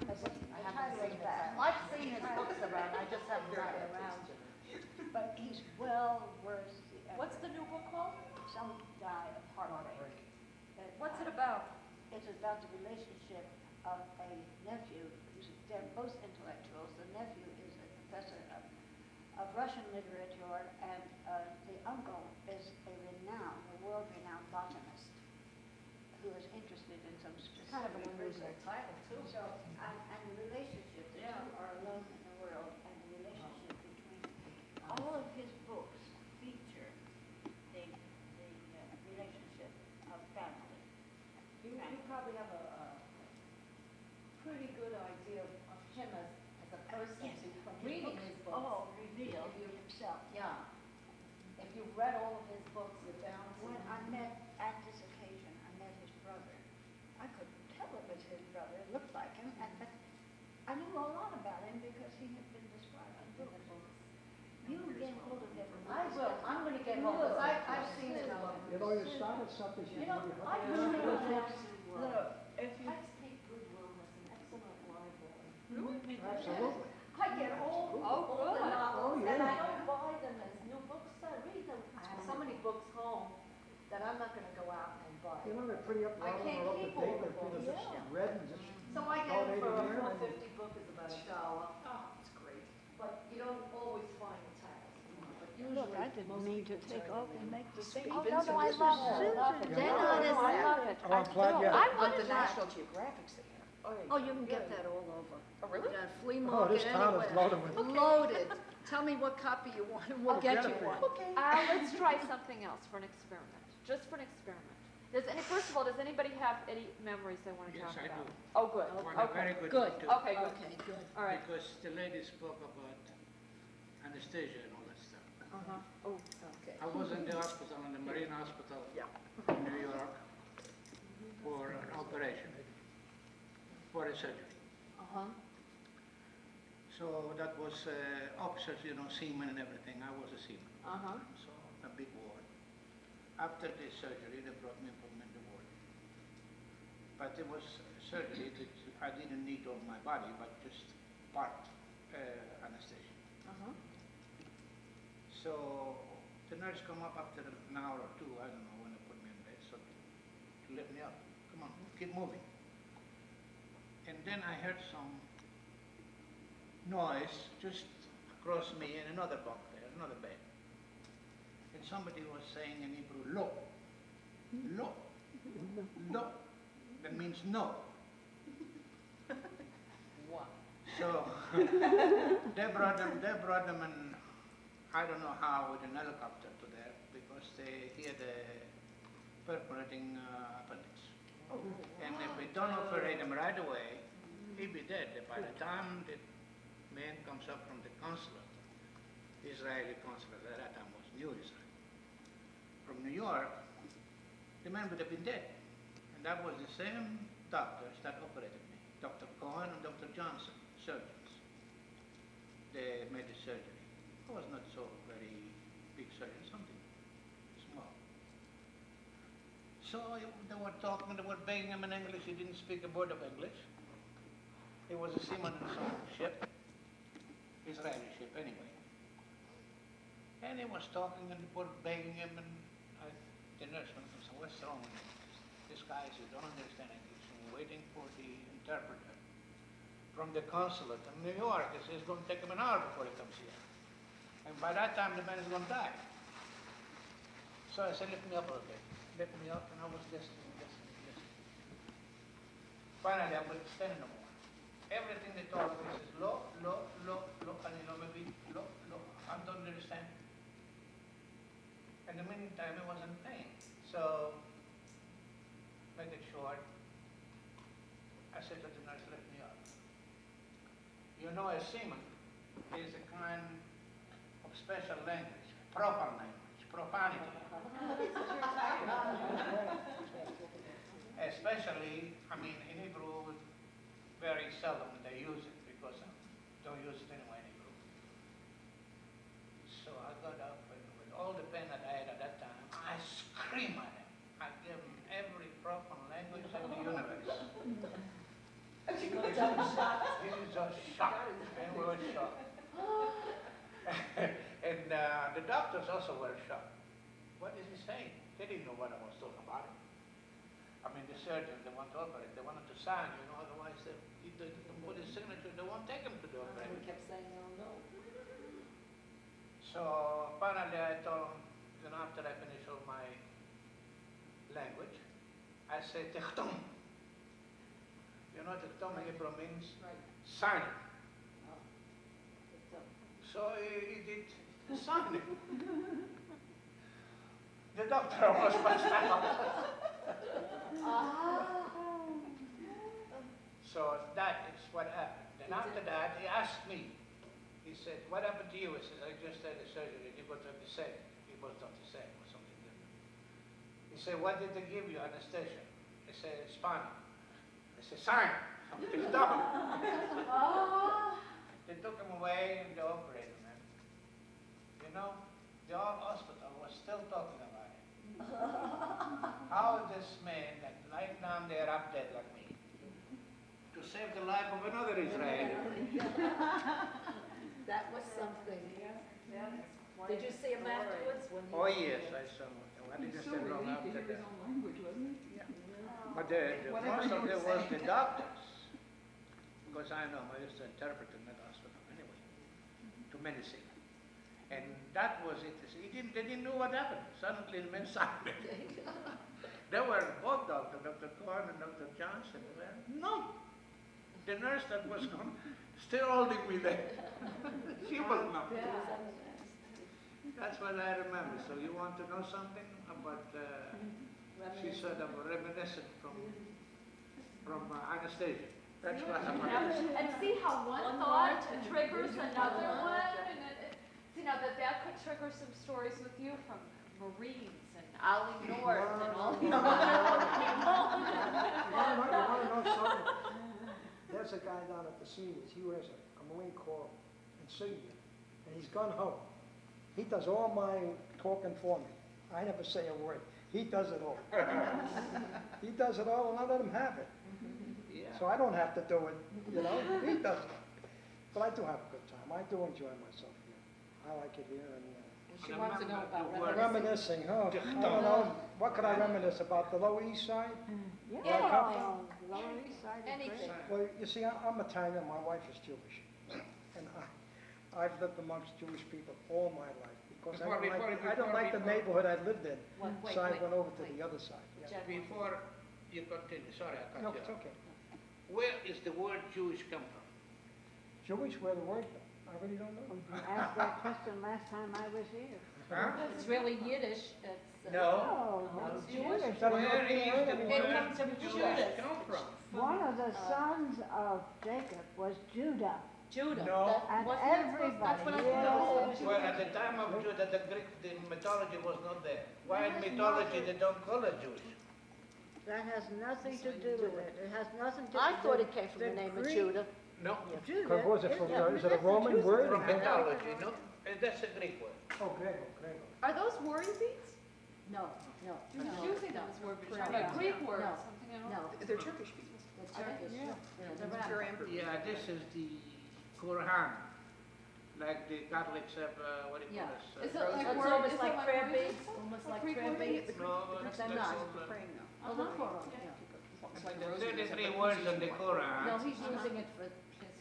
I haven't seen that. I've seen his books around, I just haven't read it. Around. But he's well worth the effort. What's the new book called? Some Guy of Heartbreak. What's it about? It's about the relationship of a nephew, they're both intellectuals. The nephew is a professor of Russian literature, and the uncle is a world-renowned botanist who is interested in some specific Kind of an unusual research. title, too. So, and the relationship, the two are alone in the world, and the relationship between all of his books feature the relationship of family. You probably have a pretty good idea of him as a person from reading his books. Oh, revealed himself. Yeah. If you've read all of his books, you're bound to. When I met, at this occasion, I met his brother. I couldn't tell it was his brother, it looked like him, but I knew a lot about him because he had been described in books. You get hold of him. I will, I'm gonna get hold of it. I've seen his book. You know, you started something. You know, I really have, Look, if you, State Goodwill has an excellent library. Absolutely. I get all the novels, yeah. and I don't buy them as new books, I read them. I have so many books home that I'm not gonna go out and buy. You know, they're pretty up, I can't up to keep date, all the they're books. just read and just. So I get them for a donated here and- $4.50 book is about $1. Oh, it's great. But you don't always find the titles, but usually. look, I didn't mean to take off and make the speech. Oh, no, I love it. Then on is I love it. Oh, I'm glad you. I But wanted the that. National Geographic's in here. Oh, you can get that all over. Oh, really? At a flea Oh, this market, town is anywhere. loaded with. Loaded. Tell me what copy you want, and we'll get you one. Let's try something else for an experiment, just for an experiment. First of all, does anybody have any memories they want to Yes, talk I about? do. Oh, good, One a very okay, good one, too. okay, good. Okay, good. All right. Because the lady spoke about anesthesia and all that stuff. Uh-huh, oh, okay. I was in the hospital, in the Marine Hospital in New York, for an operation, for a surgery. Uh-huh. So that was officers, seamen and everything. I was a seaman. Uh-huh. So a big ward. After the surgery, they brought me from the ward. But it was surgery that I didn't need all my body, but just part anesthesia. Uh-huh. So the nurse come up after an hour or two, I don't know, when they put me in bed, so to let me up. Come on, keep moving. And then I heard some noise just across me in another bunk there, another bed. And somebody was saying in Hebrew, lo, lo, lo. That means no. Wow. So they brought them and I don't know how with an helicopter to there because he had a perforating appendix. Oh, And if we don't operate him right away, he'll be dead. By the time the man comes up from the consulate, Israeli consulate at that time was New Israel. From New York, the man would have been dead. And that was the same doctors that operated me, Dr. Cohen and Dr. Johnson, surgeons. They made the surgery. It was not so very big surgery, something small. So they were talking, they were begging him in English. He didn't speak a word of English. He was a seaman on some ship, Israeli ship anyway. And he was talking and they were begging him, and the nurse went and said, "What's wrong with him? This guy says, don't understand English." And we're waiting for the interpreter from the consulate in New York. He says it's going to take him an hour before he comes here. And by that time, the man is going to die. So I said, "Lift me up a little bit." Lift me up, and I was listening. Finally, I couldn't stand no more. Everything they told me is low, low, low, low, and maybe low, low. I don't understand. In the meantime, I was in pain. So, make it short, I said to the nurse, "Lift me up." You know, a seaman is a kind of special language, proper language, profanity. Especially, in Hebrew, very seldom they use it because they don't use it anyway in Hebrew. So I got up and with all the pain that I had at that time, I screamed at him. I gave him every proper language in the universe. He was just shocked, and we were shocked. And the doctors also were shocked. What is he saying? They didn't know what I was talking about. The surgeons, they want to operate, they wanted to sign, otherwise they put his signature, they won't take him to the operation. We kept saying no, no. So finally I told him, after I finish all my language, I said, "Techtum." Techtum in Hebrew means sign it. So he did the signing. The doctor almost passed out. So that is what happened. Then after that, he asked me, he said, "What happened to you?" I said, "I just had a surgery. It was not the same." It was not the same, it was something different. He said, "What did they give you, anesthesia?" I said, "Spinal." I said, "Sign." Something's done. They took him away and they operated him. The whole hospital was still talking about it. How this man that lied down there up dead like me to save the life of another Israeli. That was something. Did you see him afterwards? Oh yes, I saw him. I didn't stay long after that. But the most of it was the doctors, because I know I used to interpret in that hospital anyway, to medicine. And that was it. They didn't know what happened. Suddenly the men signed it. They were both doctors, Dr. Cohen and Dr. Johnson. No. The nurse that was gone, still holding me there. She was not. That's what I remember. So you want to know something about, she sort of reminiscent from Anastasia. That's what I'm And see how one thought triggers another one? And that could trigger some stories with you from Marines and Ollie North and all these other people. You want to know something? There's a guy down at the seniors. He wears a Marine Corps insignia, and he's gone home. He does all my talking for me. I never say a word. He does it all. He does it all, and I let him have it. Yeah. So I don't have to do it, He does it. But I do have a good time. I do enjoy myself here. I like it here, and She wants to know about reminiscing. Oh, I don't know. What could I reminisce about? The Lower East Side? Yeah, Where I come from? Lower East Side is Anything. great. Well, you see, I'm Italian. My wife is Jewish, and I've lived amongst Jewish people all my life because I don't like the neighborhood I lived in. So I went over to the other side. Yeah. Before you continue, sorry, I cut No, you it's off. okay. Where is the word Jewish come from? Jewish, where the word? I really don't know. You asked that question last time I was here. Huh? It's really Yiddish. It's, No. Oh, it's it's Jewish. Jewish. Where is the It word comes from Jewish Judas. come from? One of the sons of Jacob was Judah. Judah. No. That- And wasn't that supposed- everybody, That's what I yes. thought. Well, at the time of Judah, the Greek, the mythology was not there. Why in That has mythology nothing- they don't call it Jewish? That has nothing to do with it. It has nothing to. I do thought with it came from the name of Greek- Judah. No, Because was it from, Yeah, is it a that's the Roman Jews- word? from mythology, no? That's a Greek word. Oh, Grego, Grego. Are those worry beads? No, no. You no, think no. those were No, a Greek no, word, no, something else? No, They're Turkish beads. the Turkish, Yeah. the rabbis. Yeah, this is the Quran. Like the Catholics have, what do you Yeah. call this? Is it like It's word- almost is it like like prayer word beads, beads? almost Like like Greek prayer word beads. beads? No, But that's they're not. not. Oh, The Quran, It's like There's rosary, it's 33 like words a in the No, Quran. he's using it for his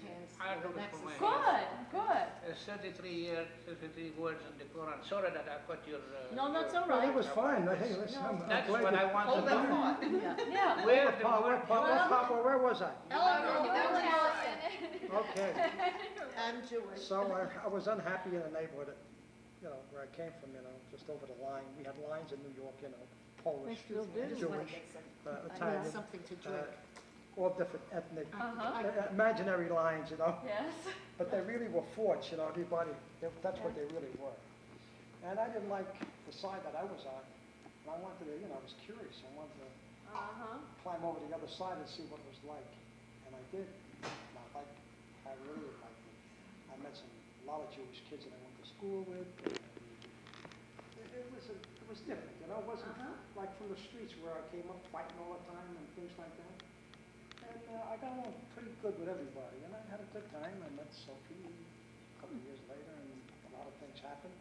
hands I for do the it for next. my Good. There's 33 words in the Quran. Sorry that I cut your. No, that's your- all Well, right. it was fine. Hey, listen, I'm That's glad what you- I want to Hold that know. thought. Yeah. Yeah. Where What the part, word. Papa, where was I? Okay, I'm Jewish. so I was unhappy in the neighborhood, you know, where I came from, you know, just over the line. We had lines in New York, you know, Polish, They still do. Jewish, I need Italian, something to drink. all different ethnic, Uh-huh. imaginary lines, you know. Yes. But they really were forts, you know, everybody, that's what they really were. And I didn't like the side that I was on. And I wanted to, you know, I was curious. I wanted to Uh-huh. climb over the other side and see what it was like. And I did. And I really liked it. I met a lot of Jewish kids that I went to school with. It was different, you know, it wasn't like from the streets where I came up fighting all the time and things like that. And I got along pretty good with everybody, and I had a good time. I met Sophie a couple of years later, and a lot of things happened.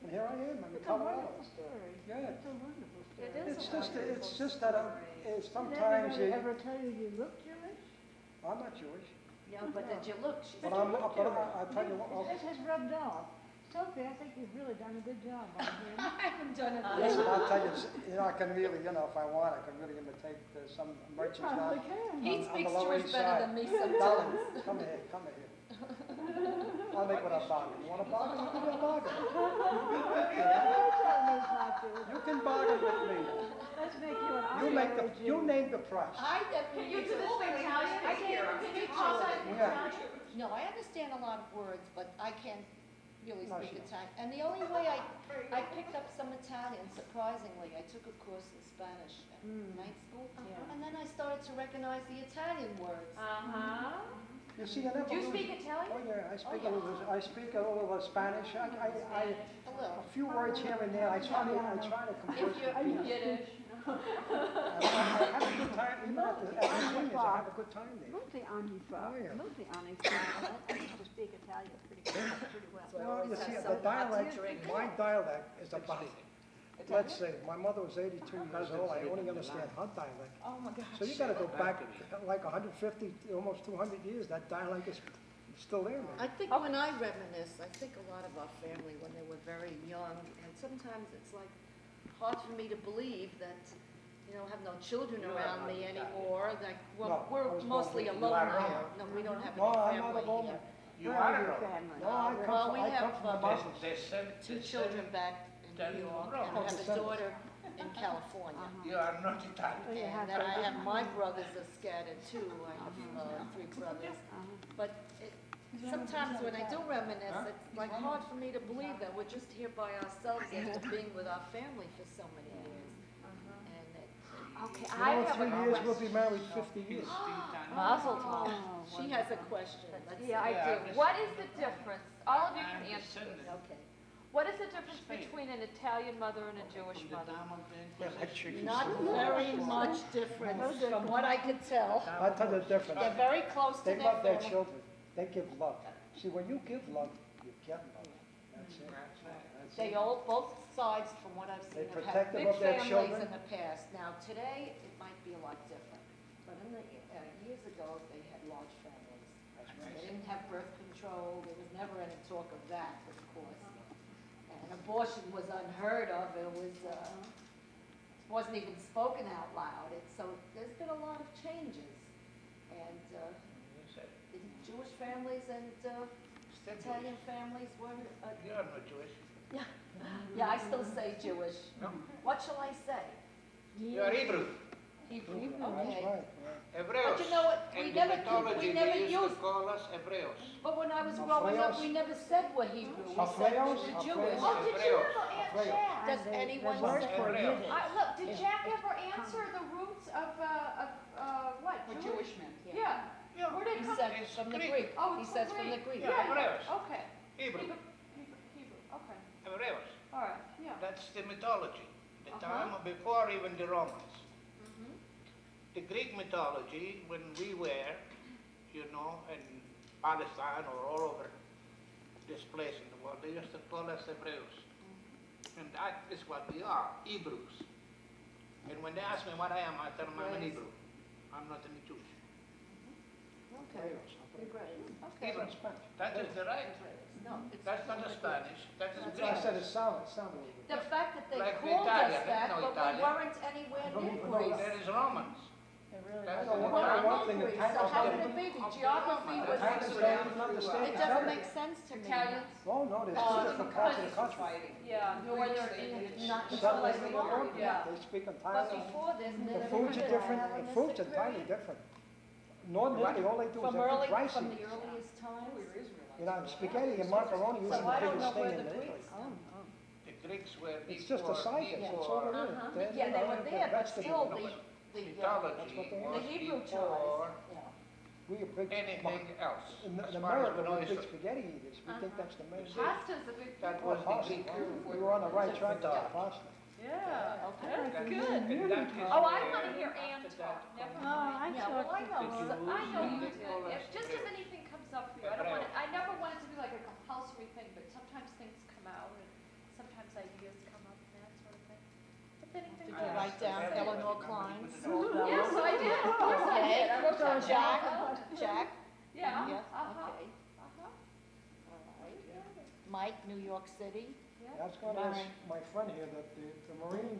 And here I am, I'm in It's a Colorado. wonderful story. Yeah. It's a wonderful story. It is. It's just that sometimes Did you, anybody ever tell you you look Jewish? I'm not Jewish, Yeah, but did you look? She but said, I'll tell you what, It has rubbed off. Sophie, I think you've really done a good job on him. I haven't done it. listen, I'll tell you, you know, I can really, you know, if I want, I can really imitate some merchants now. Probably can. He on the speaks Lower Jewish East better Side. than me Darling, sometimes. come here, come here. I'll make what I bargain. You want a bargain? I'll give you a bargain. He's not Jewish. You can bargain with me. Let's make you an You make honorary Jew. you name the price. I Can definitely. you do this in Italian? I can't, can you tell us in Yeah. Italian? No, I understand a lot of words, but I can't really No, speak she- Italian. And the only way I picked up some Italian, surprisingly, I took a course in Spanish at night school, and then I started to recognize the Italian words. Uh-huh. You see, I never Do you lose- speak Italian? Oh yeah, I speak yeah. I speak a little Spanish. A A little. few words here and there. I try to converse If with you're people. Yiddish. I have a good time, even at the Swingers, I have a good time there. Multi Anifa. Oh, yeah. Multi Anifa. I used to speak Italian pretty well. So I Well, always you have see, the something hot to dialect, drink. my dialect is about, let's say, my mother was 82 years old, I only understand her dialect. Oh, my gosh. So you gotta go back like 150, almost 200 years, that dialect is still there, I man. think when I reminisce, I think a lot of our family when they were very young, and sometimes it's like hard for me to believe that, you know, have no children around me anymore, like, well, No, I we're was mostly born- alone you are here. No, we don't have No, any I'm not family alone. here. You Where are is your wrong. family? No, I Well, come we from, I have, come from the uh, mountains. They send, Two they children send, back in Tell New you York, wrong. and I have a Descendants. daughter in California. you are not Italian. Oh, you have And then I to- have my brothers are scattered too, I have three brothers. But sometimes when I do reminisce, it's like hard for me to believe that we're just here by ourselves after being with our family for so many years. And Okay, You I know, have 3 a years, we'll question. be married 50 years. Mazel tov. she has a question. Let's Yeah, I Yeah, do. What is the difference? All of you can I'm answer this. descendant. Okay. What is the difference Spain. between an Italian mother and a Jewish From the mother? time of the Yeah, like Inquisition. chicken Not soup. very much difference from what I could tell. I'll tell you the difference. They're very close to They their love their family. children. They give love. See, when you give love, you get love. That's it. That's They it. all, both sides, from what I've They seen, have had protect them big of their families children. in the past. Now, today, it might be a lot different. But in the, years ago, they had large families. That's They right. didn't have birth control, there was never any talk of that, of course. And abortion was unheard of, it was, wasn't even spoken out loud. So there's been a lot of changes. And the Jewish families and Italian families were, You are not Jewish. yeah, I still say Jewish. No. What shall I say? You are Hebrew. Hebrew, That's okay. right. Hebreos. But you know what, we In never the mythology, we never they used to used, call us Hebreos. but when I was growing up, we never said we're Hebrew, we said Afreos? we're Jewish. Afreos. Oh, did you Hebreos. ever, Aunt Hebreos. Jack? Does anyone words say? for Hebreos. Look, did Jack ever answer the roots of, what, For Jewish? Jewish men. Yeah. Yeah. Where did He it come? said It's from the Greek. Greek, Oh, he it's says from from the Greek. Greek. Yeah, Hebreos. Okay. Hebrew. Hebrew, okay, Hebreos. all right, yeah. That's the mythology. The Uh-huh. time before even the Romans. Mhm. The Greek mythology, when we were, you know, in Palestine or all over this place in the world, they used to call us Hebrews. And that is what we are, Hebrews. And when they ask me what I am, I tell them I'm an Hebrew. I'm not any Jewish. Okay. Okay. Hebrew. Spanish. That is the right. No, it's. That's not the Spanish, that is That's why I said Greek. it sounded a little bit. The fact that they Like the called us Italian, that, no but we Italian. weren't anywhere don't near even know Greece. There is Romans. I That's know the one- I know Romans. one thing, the So Italians how don't could it be? The Of the geography Romans. was. Italians don't even understand It each doesn't other. make sense to me. Italians, Oh, no, there's two different parts of the country. Yeah, Greeks, northern they and did. Not But until that- I they- belong. Yeah. They speak But entirely, before this, the never foods are heard of different, the Hellenistic foods are entirely period. different. Northern Italy, all they do is From they early, cook rice. from the earliest times. You know, spaghetti and macaroni was So the I don't biggest know where thing the in Italy. Greeks come. The Greeks were It's just a cycle, that's all it is. Uh-huh. They're- Yeah, they they're were there, but still, vegetable. the mythology what they the was Hebrew before tribes. Yeah. We are big, anything else. in as in far as America, we know we're big history. spaghetti eaters. We think that's the main thing. Pasta's a big That thing. was the Pasta, Greek. we were on the right track with the pasta. Yeah, Okay. that's good. And that is Oh, I where wanna hear after Ann that talk, never comes Oh, I Yeah, talked well, I know. before. the I know you Jews, do. call us If, just if Hebrews. anything comes up for you, I don't want it, I never want it to be like a compulsory thing, but sometimes things come out and sometimes ideas come up and that sort of thing. If anything. Did you write down Eleanor Klein's? Yes, I did, of course I did, I wrote that Jack, down. Jack? Yeah, Yes, uh-huh, okay. uh-huh. All right. Mike, New York City? That's gonna ask my friend here, that the Marine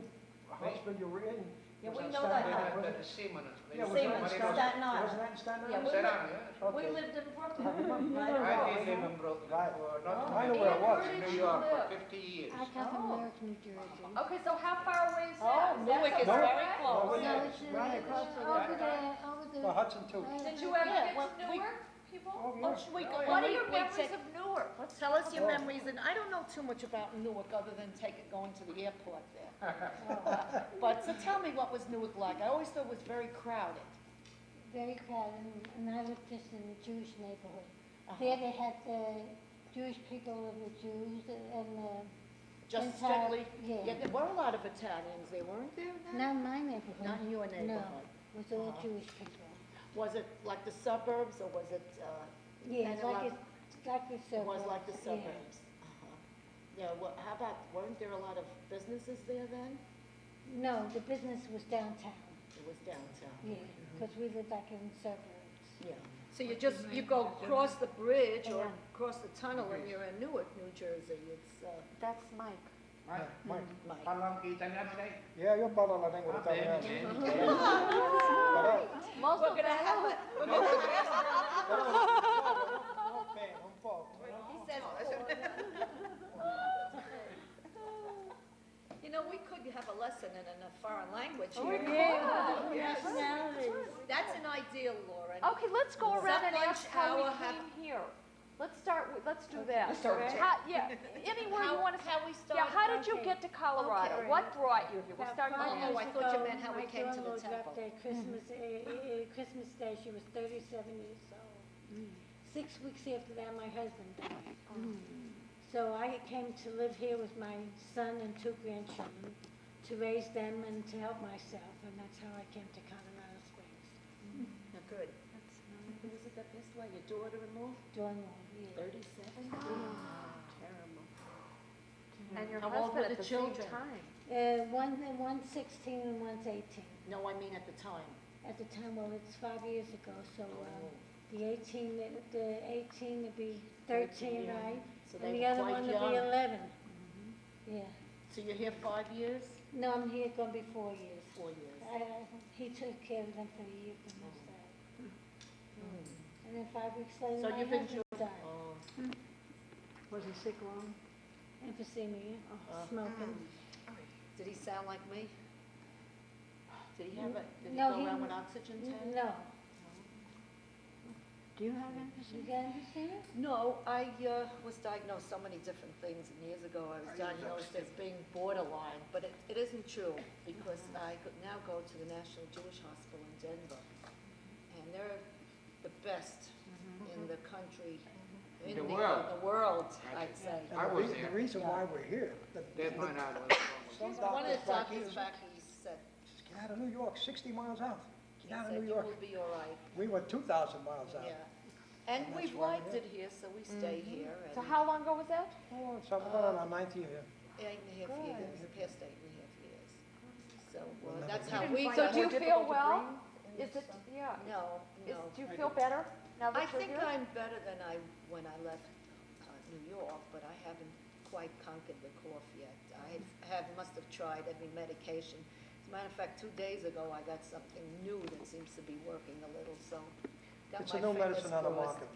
hospital you were in. Yeah, was we on know Staten that. Island, wasn't The it? Seaman. Yeah, was Seaman, that in Staten Staten Island. Wasn't that in Staten Yeah, Island? we Serrano, lived, yes. we Okay. lived in I Brooklyn. remember. Right I across. did live in Brooklyn Right. for Oh. not I know where it was. in New York for 50 years. I come from Oh. Newark, New Jersey. Okay, so how far away is Oh, that? Newark is so far very away? close. No, No, yeah, it's right across the over road. there, over there. Well, Hudson too. Did you ever Yeah, get well, to we- Newark, people? Oh, Oh, yeah. should we go? What well, are we- your we memories take- of Newark? Let's Tell us your Oh. memories, and I don't know too much about Newark other than going to the airport there. But, so tell me what was Newark like? I always thought it was very crowded. Very crowded, and I lived just in a Jewish neighborhood. Uh-huh. There they had Jewish people live with Jews and, Just Entire- strictly, yeah. yeah, there were a lot of Italians there, weren't there? then? not in my neighborhood. Not in your No, neighborhood. it was all Uh-huh. Jewish people. Was it like the suburbs, or was it, Yeah, And it's a like lot- it's like the it suburbs. was like the yeah. suburbs? Uh-huh. Yeah, well, how about, weren't there a lot of businesses there then? No, the business was downtown, It was downtown. yeah, because we live back in suburbs. Yeah, so you go across the bridge or Yeah. across the tunnel and you're in Newark, New Jersey, it's, That's Mike. Mike, Mike. Mike. parlam ka italiano dai? Yeah, io parlo la lingua italiana. Bene, Però, Most We're of gonna them. have it. però, un bene, un po'. He says, you know, we could have a lesson in a foreign language here. Yes. Nationalities. That's an ideal, Lauren. Okay, let's go around and Lunch ask how we hour, have- came here. Let's start with, let's do that. Let's start with okay? Jack. Yeah, anywhere you How- want to. how we Yeah, started. how did you Okay. get to Colorado? Okay. What brought you here? We'll About start with 5 that. Oh, I years thought you ago, meant how we my came to the daughter dropped temple. at Christmas Day, she was 37 years old. 6 weeks after that, my husband died. So I came to live here with my son and 2 grandchildren to raise them and to help myself, and that's how I came to Colorado Springs. No, good. Who was it that passed away? Your daughter-in-law? Doing well, yeah. 37? Terrible. And your How old husband were at the the same children? time. One's 16 and one's 18. No, I mean at the time. At the time, well, it's 5 years ago, so the 18 would be 13, yeah. right? So And they the were other quite one would be young. 11. Yeah. So you're here 5 years? No, I'm here gonna be 4 years. 4 years. He took care of them for a year for most of it. And then 5 weeks later, So my you've husband enjoyed, died. oh, Was he sick long? Emphysema, smoking. did he sound like me? Did he have a, did he No, go he- around with oxygen tank? No. Do you have You emphysema? got emphysema? No, I was diagnosed so many different things, and years ago I was diagnosed as being borderline, but it isn't true, because now go to the National Jewish Hospital in Denver, and they're the best in the country, in The world. the world, I'd say. And I the was rea- there. The reason why we're here, They find out what's wrong with some One of doctors the back here, doctors back east said, get out of New York, 60 miles out. he Get out of said, New you York. will be all right, We went 2,000 miles out. yeah. And And we've that's why liked we're it here, so we stay here, So and how long ago was that? Oh, it's about on our 9th year here. 8.5 Good. years, past 8.5 years. So, We'll never that's be how able we to So got. do you feel well? Is it, yeah, No, is, no. do you feel better now I that you're think here? I'm better than when I left New York, but I haven't quite conquered the cough yet. Must have tried every medication. As a matter of fact, 2 days ago, I got something new that seems to be working a little, so got It's my a new fingers medicine on the crossed. market.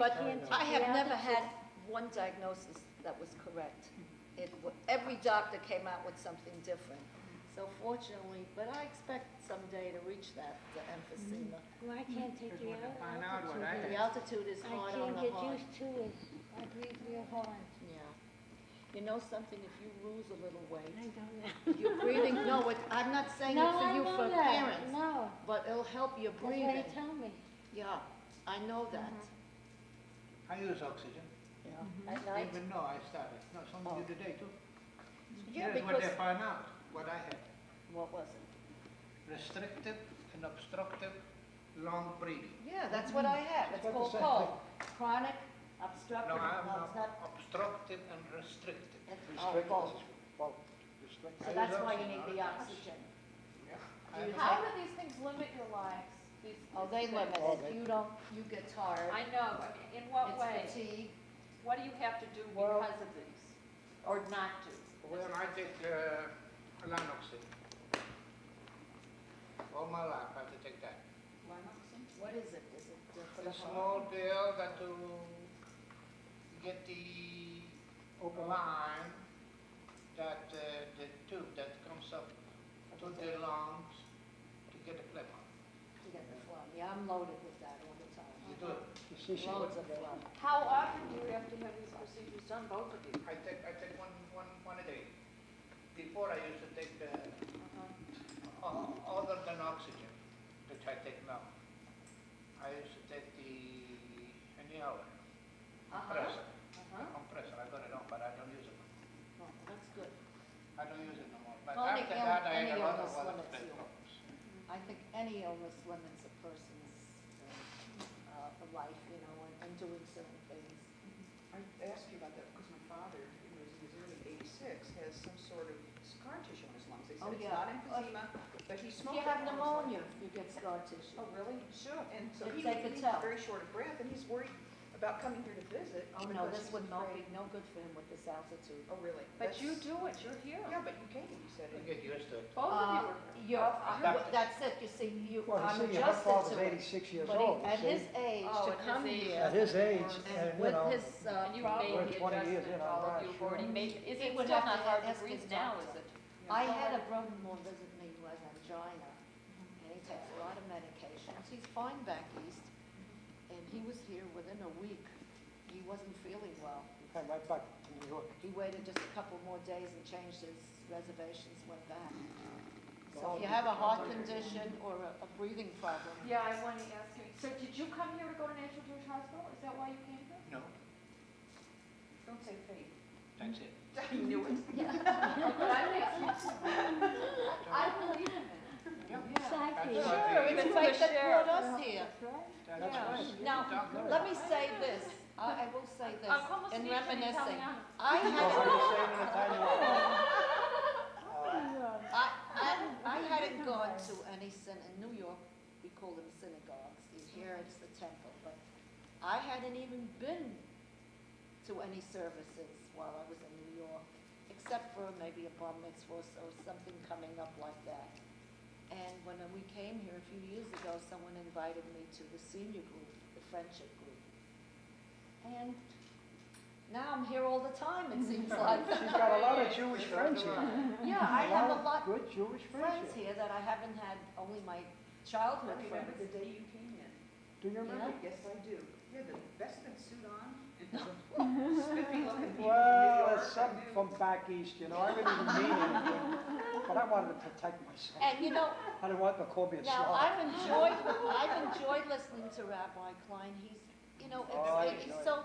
I can't take I have the never altitude. had one diagnosis that was correct. Every doctor came out with something different. So fortunately, but I expect someday to reach that emphysema. Well, I can't take the find out what I altitude. The altitude is I hard on can't the get heart. used to it. I breathe real hard. Yeah. You know something, if you lose a little weight, I don't know. your breathing, no, I'm not saying it No, for I you know for that. parents, No, but it'll help your that's what breathing. they tell me. Yeah, I know that. I use oxygen, Yeah. At night? even though I started, no, some Oh. did today too. Yeah, Here's what because, they find out, what I had, what was it? restrictive and obstructive lung breathing. Yeah, that's what I have. It's It's called about the same cold. Chronic obstructive, No, I'm no, it's not. obstructive and restrictive. Oh, both. Both. Restricted. So that's why you need the oxygen. Yeah. You How take- do these things limit your lives? Oh, they limit Oh, it. they- You don't, you get tired. I know, but in what way? It's fatigue. What do you have to do Well- because of these? Or not do? Well, I take Lanoxin. All my life I have to take that. What is it? Is it for the It's a heart? small pill that to get the line, that the tube that comes up to the lungs to get the phlegm out. You get the phlegm. Yeah, I'm loaded with that all the time. You do it. You see, she Loads looked of at that. phlegm. How often do you have to have these procedures done, both of you? I take one a day. Before I used to take other than oxygen, which I take now. I used to take the inhaler, compressor. Compressor, I got it on, but I don't use it. Oh, that's good. I don't use it no more. But Well, any after that, I any had a lot of illness other limits you. problems. I think any illness limits a person's life, you know, and doing certain things. I asked you about that because my father, in his early 86, has some sort of scar tissue on his lungs. They Oh, said it's yeah. not emphysema, but he If smoked. you have it all his life. pneumonia, you get scar tissue. Oh, really? Sure. And so Yes, he, they could he's tell. very short of breath, and he's worried about coming here to visit. Oh, no, because this he's would not be, afraid- no good for him with this altitude. Oh, really? But That's- you do it, you're here. Yeah, but you came, you said You it. get used to it. Both of you are here. That's it, you see, Well, I'm you see, your adjusted father's to it. 86 years But old, at you his see. age, Oh, to at his come age. here, At his age, and and you with know, his, And you've problem, made We're the 20 years adjustment, in, all I'm of you've sure. already made, is He it would still have not to hard to ask breathe his now, doctor. is it? I had a brother-in-law visit me who has angina, and he takes a lot of medications. He's fine back east, and he was here within a week. He wasn't feeling well. You came right back to New York. He waited just a couple more days and changed his reservations, went back. So if you have a heart condition or a breathing problem, Yeah, I want to ask you, so did you come here to go to National Jewish Hospital? Is that why you came here? No, Don't say fate. that's it. He knew it. But I'm asking, I believe in it. Psyche. That's sure, what it's they- the faith that brought us here. That's Yeah. right. Now, Doctor. let me say this, I will say this, ¿Cómo se in dice en reminiscing. italiano? I Oh, how do you say had, it in Italian? I hadn't gone to any in New York, we call them synagogues. Here it's the temple, but I hadn't even been to any services while I was in New York, except for maybe a bar mitzvah or something coming up like that. And when we came here a few years ago, someone invited me to the senior group, the friendship group. And Now I'm here all the time, it seems like. She's got a lot of Jewish friends here. Yeah, I have a lot Good Jewish friends friends here. here that I haven't had, only my childhood I remember friends. the day you came in. Do you remember? Yes, I do. You had the vestment suit on and spiffy looking people from New Well, York. it's something from back east, you know, I really didn't mean anything, but I wanted to protect myself. And you know, I didn't want them to call me a now slob. I've enjoyed listening to Rabbi Klein. He's, you know, Oh, I he's enjoy so,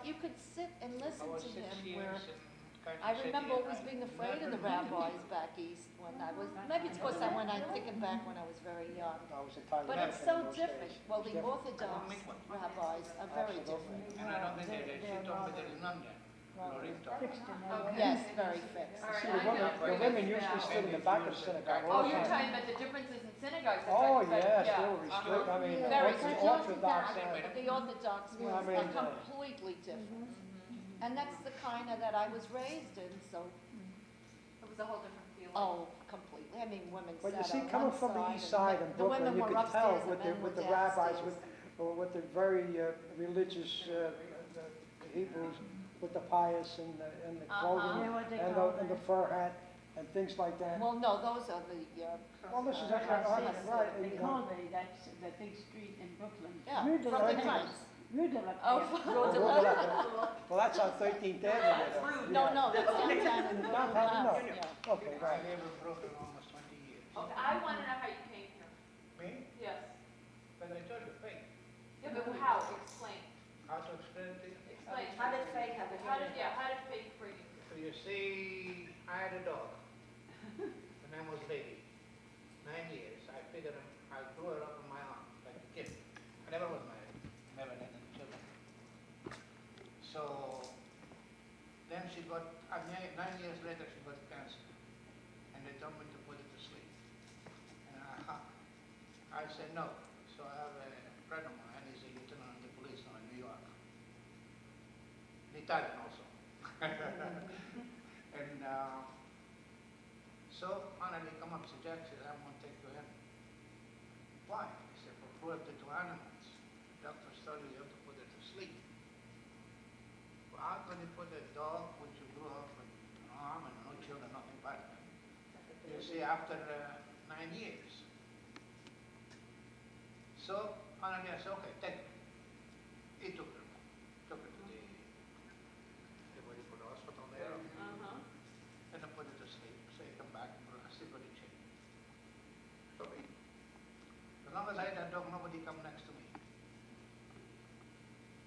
you could sit and listen I was to 6 him years where, in Kansas I City, remember and always I being afraid of the never knew rabbis back east when I was, maybe it's because I'm thinking back when I was very young. I was Italian. But it's so different. Well, the Different. Orthodox rabbis are very different. And I don't think she told me there is none there. Lorraine told me. Yes, very fixed. All right, See, I know. the women usually stood in the back of the synagogue Oh, all the you're time. talking about the differences in synagogues. that's Oh, right, yes, yeah, they were restrict, I mean, Very the strict. Orthodox, The Orthodox Yeah, I was mean, completely different. And that's the kind of that I was raised in, so, It was a whole different feeling. oh, completely. I mean, women but you sat see, on coming one from the side east and side in the women Brooklyn, you were could tell upstairs, with the men with were the rabbis, downstairs. with the very religious the Hebrews, with the pious and the clothing, Yeah, what they and call the fur hat, and things like that. Well, no, those are the, Well, this is, Right, right, They you call know. that's the big street in Brooklyn. yeah, You do from the that. times. Oh, Well, that's on 13th Avenue. No, that's downtown in Downtown, no. Brooklyn. Yeah. Okay, I right. live in Brooklyn almost 20 years. Okay, I want to know how you came here. Me? Yes. But I told you, fake. Yeah, but how? Explain. How to explain it to you? Explain. How did Faye have it? How did fate bring you here? So you see, I had a dog. Her name was Baby. 9 years. I figured I grew her up in my arms like a kid. I never was married. Never had any children. So then she got, 9 years later, she got cancer. And they told me to put it to sleep. And I said no. So I have a friend of mine, he's a lieutenant in the police now in New York. Italian also. And so finally come up to Jack, says, I'm going to take you in. Why? He said, for cruelty to animals. Doctors told you have to put it to sleep. Well, how can you put a dog which you grew up with an arm and no children, nothing but you see, after 9 years. So finally I said, okay, take it. He took her to the, what do you put, the hospital there. Uh-huh. And I put it to sleep. So he come back and I still got a chain. So as long as I had that dog, nobody come next to me.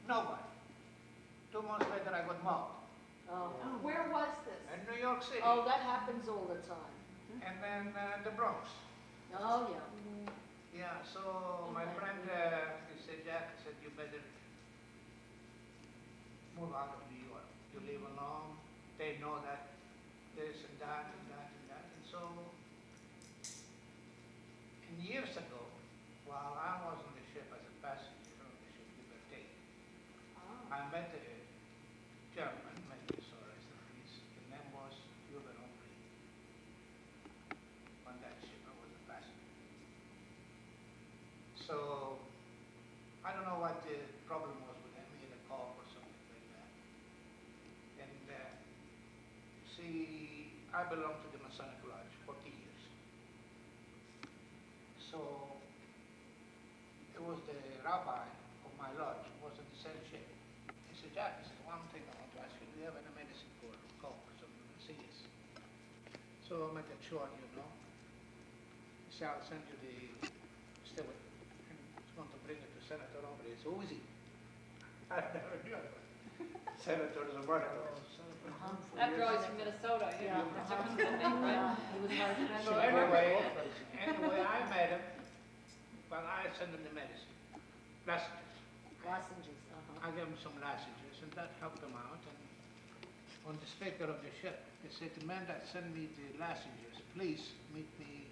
Nobody. 2 months later, I got mobbed Where was this? in New York City. Oh, that happens all the time. And then the Bronx. Oh, yeah. Yeah, so my friend, he said, Jack, he said, you better move out of New York. You live alone. They know that this and that and that and that. And so, and years ago, while I was on the ship as a passenger on the ship Liberté, I met a German, maybe you saw rest in peace. His name was Hubert Humphrey. On that ship, I was a passenger. So, I don't know what the problem was with him. He had a cough or something like that. And see, I belonged to the Masonic Lodge 40 years. So, it was the rabbi of my lodge who was on the same ship. He said, Jack, he said, one thing I want to ask you, do you have any medicine for cough or something serious? So I make it short, you know. He said, I'll send you the steward. And he's going to bring it to Senator Humphrey. It's easy. I never knew it. Senator is a wonderful. After all, he's from Minnesota, you know. It's a different thing, right? So anyway, I met him, but I sent him the medicine, lozenges. Lozenges, uh-huh. I gave him some lozenges, and that helped him out. And on the speaker of the ship, he said, the man that sent me the lozenges, please meet me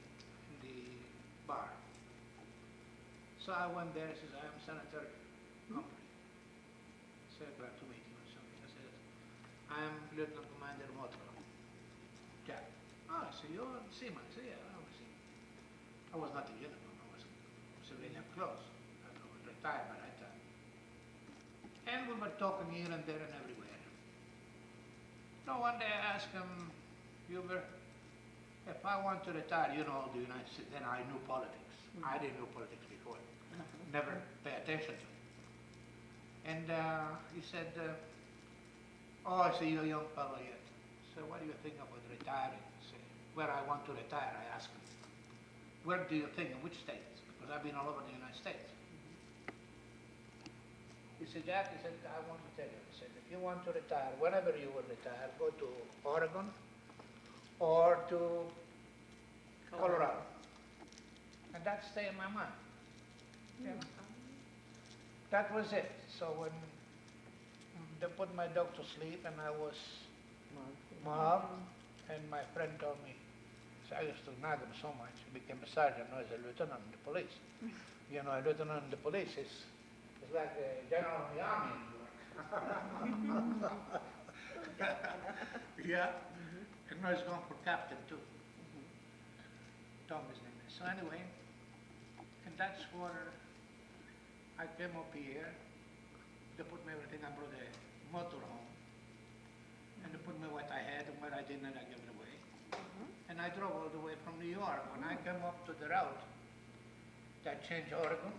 in the bar. So I went there, he says, I am Senator Humphrey. He said, glad to meet you or something. I said, I am Lieutenant Commander Motka. Jack. Oh, I said, you're a seaman. I said, yeah, I was a seaman. I was not a uniform, I was civilian clothes. I was retired by that time. And we were talking here and there and everywhere. So one day I asked him, Hubert, if I want to retire, you know, the United States, then I knew politics. I didn't know politics before. Never pay attention to it. And he said, oh, I see you're a young fellow yet. So what do you think about retiring? I say, where I want to retire, I asked him. Where do you think, in which states? Because I've been all over the United States. He said, Jack, he said, I want to tell you, he said, if you want to retire, whenever you will retire, go to Oregon or to Colorado. And that stayed in my mind. Yeah. That was it. So when they put my dog to sleep and I was mobbed, and my friend told me, so I used to nag him so much, he became a sergeant, now he's a lieutenant in the police. You know, a lieutenant in the police is like a general in the army in New York. Yeah. And now he's going for captain too. Tom his name is. So anyway, and that's where I came up here. They put me everything. I brought a motor home. And they put me what I had and what I didn't, and I gave it away. And I drove all the way from New York. When I came up to the route that changed Oregon,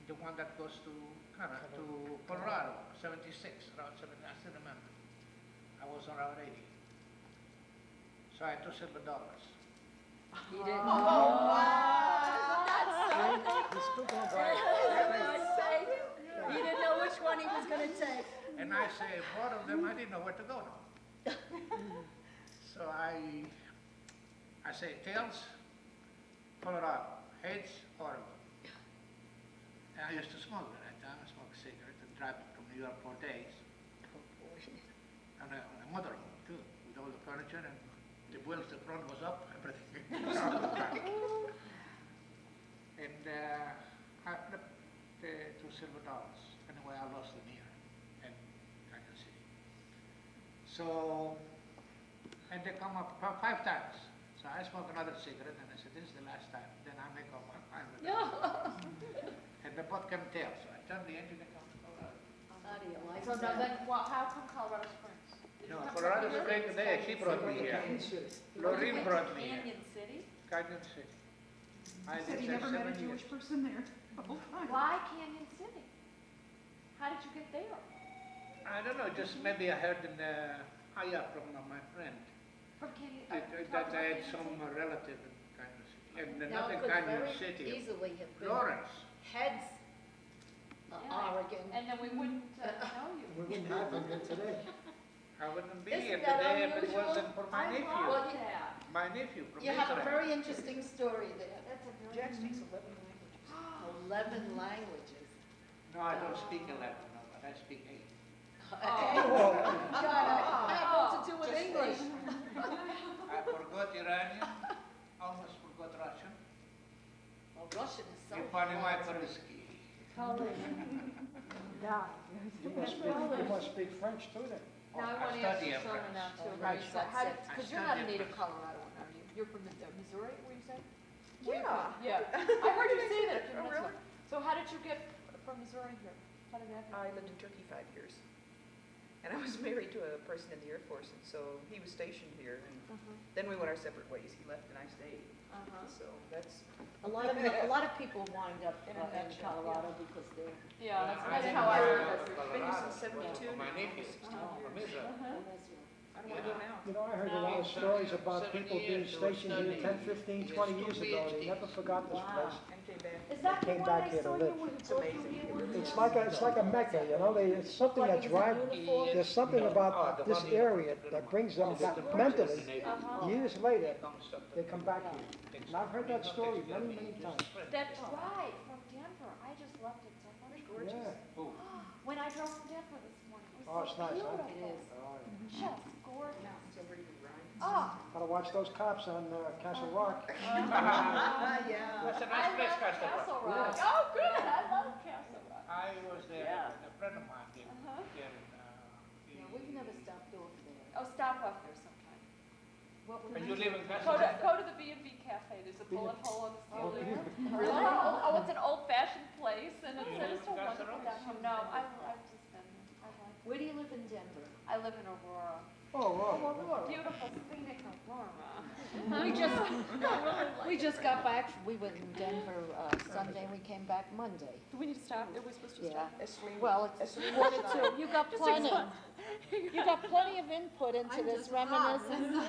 the one that goes to Colorado, 76, Route 70, I still remember. I was on Route 80. So I had $2 silver. He didn't. He's still going You didn't know which one he was going to take. And I say, both of them, I didn't know where to go now. So I say, tails, Colorado, heads, Oregon. And I used to smoke at that time. I smoked a cigarette and drive from New York for days. And a motorhome too, with all the furniture and the wheels, the front was up, everything. And I flipped the $2 silver. Anyway, I lost the mirror and I can see. So, and they come up 5 times. So I smoke another cigarette and I said, this is the last time. Then I make up one final. And the boat can tell. So I turned the engine and come to Colorado. How do you like So now that? then, how come Colorado Springs? No, Colorado Springs today, she brought me here. Lorraine brought me here. Canyon City? Canyon City. I Said lived he there never met a 7 years. Jewish person there the whole time. Why Canyon City? How did you get there? I don't know, just maybe I heard in the, from my friend From Canyon? that I had some relative in Canyon City. And Now, not in it could Canyon very City, easily have been Lawrence. heads, Yeah. Oregon. And then we wouldn't know you. We wouldn't have him here today. I wouldn't be Isn't here that today if it unusual? wasn't for my I nephew. love that. My nephew from You have a Israel. very interesting story there. That's a very. Jack speaks 11 languages. 11 languages. No, I don't speak 11, no, but I speak 8. God, I have more to do with English. I forgot Iranian, almost forgot Russian. Well, Russian is so You funny my fancy. Parisky. You must speak French too then. Now I I want to ask study you up something French. now too. Right, So how did, that's it. because I you're not a study native French. Coloradoan, are you? You're from Missouri, were you saying? Yeah. Yeah. I heard you say that a few Oh, minutes ago. really? So how did you get from Missouri here? How did that happen? I lived in Turkey 5 years. And I was married to a person in the Air Force, and so he was stationed here. And then we went our separate ways. He left and I stayed. So that's, A lot of people wind up in Colorado because they're. Yeah, I that's didn't how I know heard about it. been here Colorado. since It was 72 for my now, nephew almost 16 from years. Israel. I don't want to go now. You know, I heard a lot of stories about 7 people being years they were stationed here 10, studying. 15, He 20 has years 2 ago. They PhDs. never forgot this place. And came back. Is that the Came one back I here to saw you live. with It's the amazing. It's like a mecca, you know, it's something that drives, there's something about this area that brings them back mentally. Years later, they come back here. And I've heard that story many, many times. That's right, from Denver. I just loved it so much. Yeah. When I drove from Denver this morning, it Oh, was it's so nice, huh? beautiful. Just gorgeous. Mountains over even Rhine. Oh, Gotta watch those cops on Castle Rock. Yeah. That's a I nice place, love Castle Rock. Castle Rock. Oh, good, I love Castle Rock. I was there, Yeah. a friend of mine came there in, Yeah, we've never stopped off there. Oh, stop up there sometime. What would and you you live in Castle Go to, Rock? go to the B&B Cafe, there's a bullet hole on the Oh, ceiling. really? Oh, it's an old-fashioned place, and You it's live just so in Castle wonderful Rock? down here. No, I've just been there. Where do you live in Denver? I live in Aurora. Oh, Beautiful scenic Aurora. We just got back, we went in Denver Sunday and we came back Monday. Do we need to stop? Are we supposed to Yeah. stop? Well, it's quarter to, you got plenty. You got plenty of input into this reminiscence.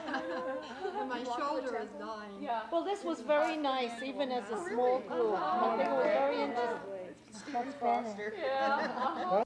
My shoulder is dying. Yeah. Well, this was very nice, even as a small group. I think it was very interesting. That's funny. Yeah.